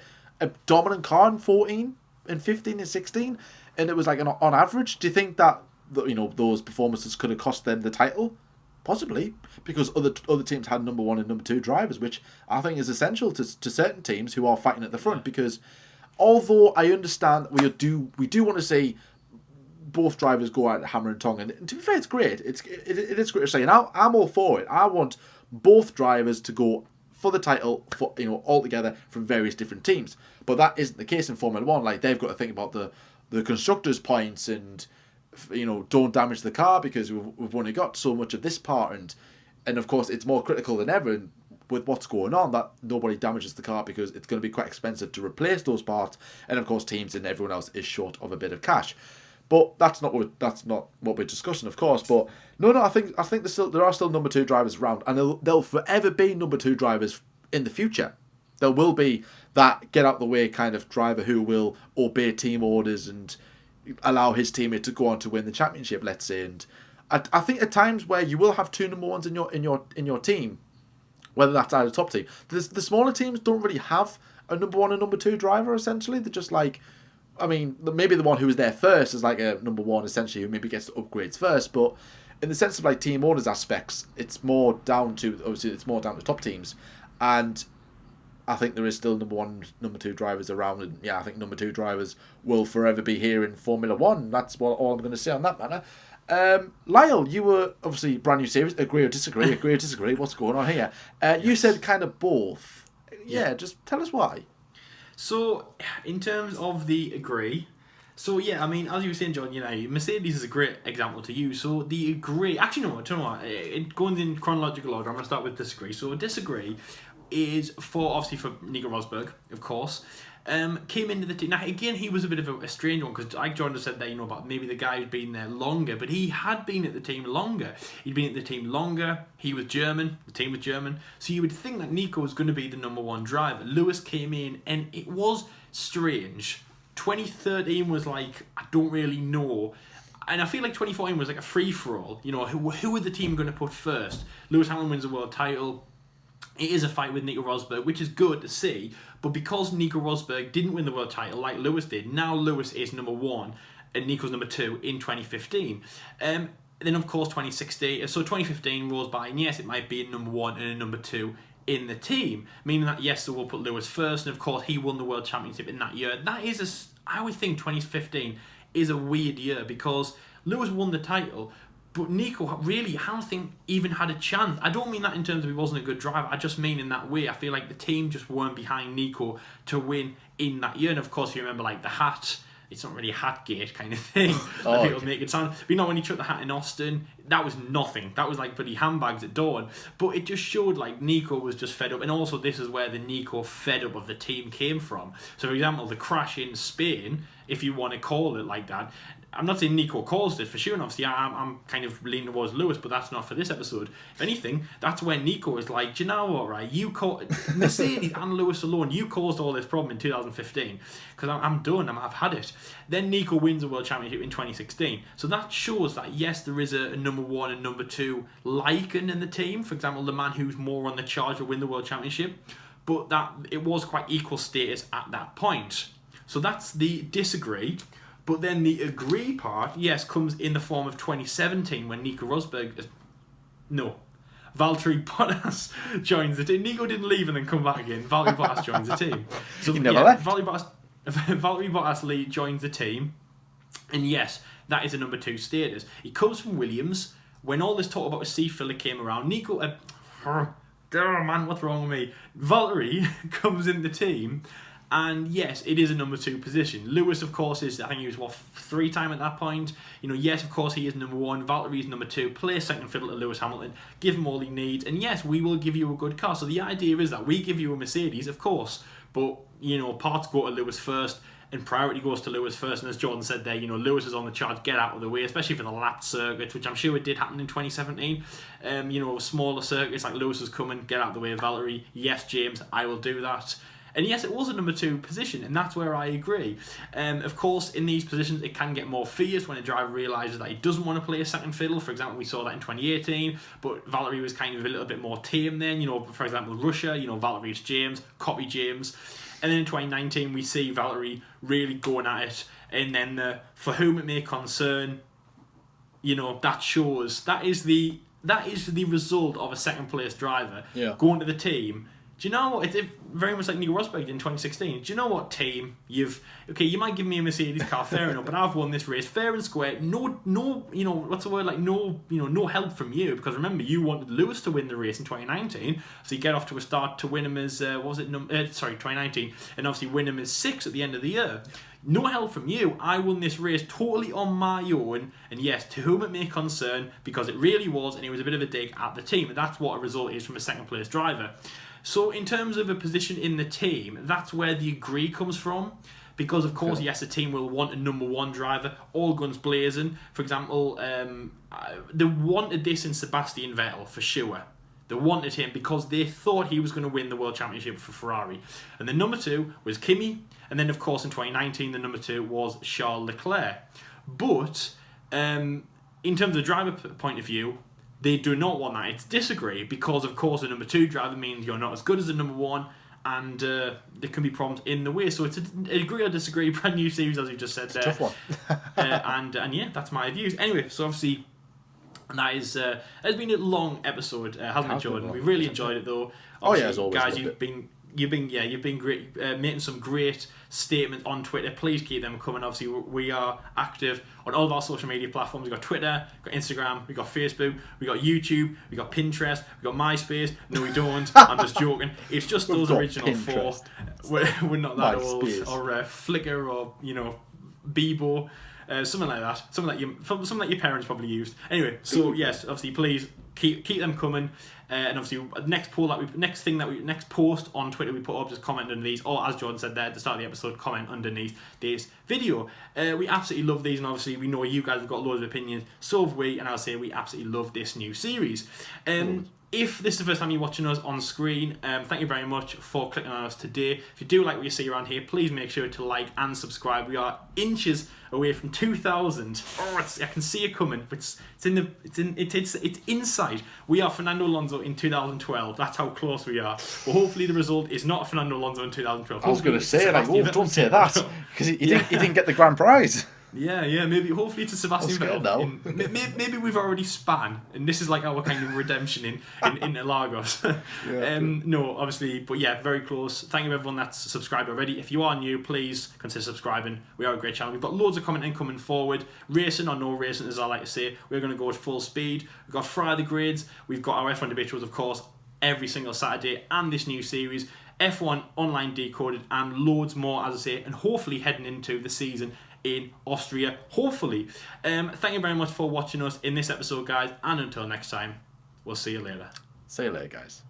dominant car in 14 and 15 and 16, and it was like on average, do you think that those performances could have cost them the title? Possibly, because other teams had number 1 and number 2 drivers, which I think is essential to certain teams who are fighting at the front. Because although I understand we do want to see both drivers go out hammer and tongue, and to be fair, it's great. It is great to say, and I'm all for it. I want both drivers to go for the title, all together from various different teams. But that isn't the case in Formula 1. Like, they've got to think about the constructors' points and, don't damage the car because we've only got so much of this part. And of course, it's more critical than ever with what's going on that nobody damages the car because it's going to be quite expensive to replace those parts. And of course, teams and everyone else is short of a bit of cash. But that's not what we're discussing, of course. But no, I think there are still number 2 drivers around, and there'll forever be number 2 drivers in the future. There will be that get out the way kind of driver who will obey team orders and allow his teammate to go on to win the championship, let's say. And I think at times where you will have two number ones in your team, whether that's either top team, the smaller teams don't really have a number one and number two driver. Essentially, they're just like, I mean, maybe the one who was there first is like a number one, essentially, who maybe gets the upgrades first. But in the sense of like team orders aspects, it's more down to top teams, and I think there is still number one, number two drivers around, and yeah, I think number two drivers will forever be here in Formula One. That's all I'm going to say on that matter. Lyle, you were obviously brand new series. Agree or disagree? Agree or disagree? What's going on here? You said kind of both. Yeah, just tell us why. So, in terms of the agree, so yeah, I mean, as you were saying, John, Mercedes is a great example to use. So the agree, actually, no, do you know what? Going in chronological order, I'm going to start with disagree. So disagree is obviously for Nico Rosberg, of course. Came into the team. Now, again, he was a bit of a strange one because, like John just said there, about maybe the guy who'd been there longer, but he had been at the team longer. He'd been at the team longer. He was German. The team was German. So you would think that Nico was going to be the number one driver. Lewis came in, and it was strange. 2013 was like, I don't really know. And I feel like 2014 was like a free-for-all. Who were the team going to put first? Lewis Hamilton wins the world title. It is a fight with Nico Rosberg, which is good to see. But because Nico Rosberg didn't win the world title like Lewis did, now Lewis is number one and Nico's number two in 2015. Then, of course, 2016. So 2015 rolls by, and yes, it might be a number one and a number two in the team, meaning that yes, so we'll put Lewis first, and of course he won the world championship in that year. That is I always think 2015 is a weird year because Lewis won the title, but Nico really, I don't think, even had a chance. I don't mean that in terms of he wasn't a good driver. I just mean in that way. I feel like the team just weren't behind Nico to win in that year. And of course, you remember like the hat. It's not really a hat gate kind of thing. People make it sound. But when he took the hat in Austin, that was nothing. That was like bloody handbags at dawn. But it just showed like Nico was just fed up. And also this is where the Nico fed up of the team came from. So for example, the crash in Spain, if you want to call it like that, I'm not saying Nico caused it for sure, and obviously I'm kind of leaning towards Lewis, but that's not for this episode. If anything, that's when Nico is like, do you know what, right? Mercedes and Lewis alone, you caused all this problem in 2015, because I'm done, I've had it. Then Nico wins the World Championship in 2016. So that shows that, yes, there is a number one and number two liken in the team. For example, the man who's more on the charge will win the World Championship, but that it was quite equal status at that point. So that's the disagree. But then the agree part, yes, comes in the form of 2017 when Nico Rosberg... Valtteri Bottas joins the team. Nico didn't leave and then come back again. Valtteri Bottas joins the team. So he never left. Valtteri Bottas joins the team. And yes, that is a number two status. He comes from Williams. When all this talk about a seat filler came around, Nico... man, what's wrong with me? Valtteri comes in the team... And yes, it is a number two position. Lewis, of course, I think he was, 3-time at that point. Yes, of course, he is number one. Valtteri is number two. Play second fiddle to Lewis Hamilton. Give him all he needs. And yes, we will give you a good car. So the idea is that we give you a Mercedes, of course. But, parts go to Lewis first. And priority goes to Lewis first. And as Jordan said there, Lewis is on the charge. Get out of the way, especially for the lapped circuits, which I'm sure it did happen in 2017. Smaller circuits like Lewis is coming. Get out of the way of Valtteri. Yes, James, I will do that. And yes, it was a number two position, and that's where I agree. Of course, in these positions, it can get more fierce when a driver realises that he doesn't want to play a second fiddle. For example, we saw that in 2018, but Valtteri was kind of a little bit more tame then. For example, Russia, Valtteri's James, copy James. And then in 2019, we see Valtteri really going at it. And then for whom it may concern, that shows, that is the result of a second place driver going to the team. Do you know what? It's very much like Nico Rosberg did in 2016. Do you know what, team? You might give me a Mercedes car, fair enough, but I've won this race fair and square. No, what's the word? Like no help from you, because remember you wanted Lewis to win the race in 2019, so you get off to a start to win him as 2019, and obviously win him as 6 at the end of the year. No help from you. I won this race totally on my own, and yes, to whom it may concern, because it really was, and it was a bit of a dig at the team, and that's what a result is from a second place driver. So in terms of a position in the team, that's where the agree comes from. Because, of course, yes, a team will want a number one driver, all guns blazing. For example, they wanted this in Sebastian Vettel, for sure. They wanted him because they thought he was going to win the World Championship for Ferrari. And the number 2 was Kimi. And then, of course, in 2019, the number 2 was Charles Leclerc. But in terms of the driver point of view, they do not want that. It's disagree because, of course, the number 2 driver means you're not as good as the number 1, and there can be problems in the way. So it's an agree or disagree brand new series, as you just said there. Tough one. and yeah, that's my views. Anyway, so obviously, that is has been a long episode, hasn't it, Jordan? We've really enjoyed it though. Obviously, as always, guys, you've been great, making some great statements on Twitter. Please keep them coming. Obviously, we are active on all of our social media platforms. We've got Twitter, we've got Instagram, we've got Facebook, we've got YouTube, we've got Pinterest, we've got MySpace. No, we don't. I'm just joking. It's just those original Pinterest. 4. We're not that MySpace. old. Or Flickr, or Bebo. Something like that. Something that your parents probably used. Anyway, so yes, obviously, please keep them coming. And obviously, next post on Twitter we put up, just comment under these, or as Jordan said there at the start of the episode, comment underneath this video. We absolutely love these, and obviously we know you guys have got loads of opinions. So have we, and I'll say we absolutely love this new series. If this is the first time you're watching us on screen, thank you very much for clicking on us today. If you do like what you see around here, please make sure to like and subscribe. We are inches away from 2,000. I can see it coming, but it's inside. We are Fernando Alonso in 2012. That's how close we are. But hopefully the result is not Fernando Alonso in 2012. I was going to say, don't say that, because he didn't get the grand prize. Yeah, maybe. Hopefully it's a Sebastian Vettel. Maybe we've already span, and this is like our kind of redemption in Lagos. No, obviously, but yeah, very close. Thank you everyone that's subscribed already. If you are new, please consider subscribing. We are a great channel. We've got loads of commenting coming forward. Racing or no racing, as I like to say. We're going to go at full speed. We've got Friday grids. We've got our F1 debate shows, of course, every single Saturday, and this new series, F1 Online Decoded, and loads more, as I say, and hopefully heading into the season in Austria, hopefully. Thank you very much for watching us in this episode, guys, and until next time, we'll see you later. See you later, guys.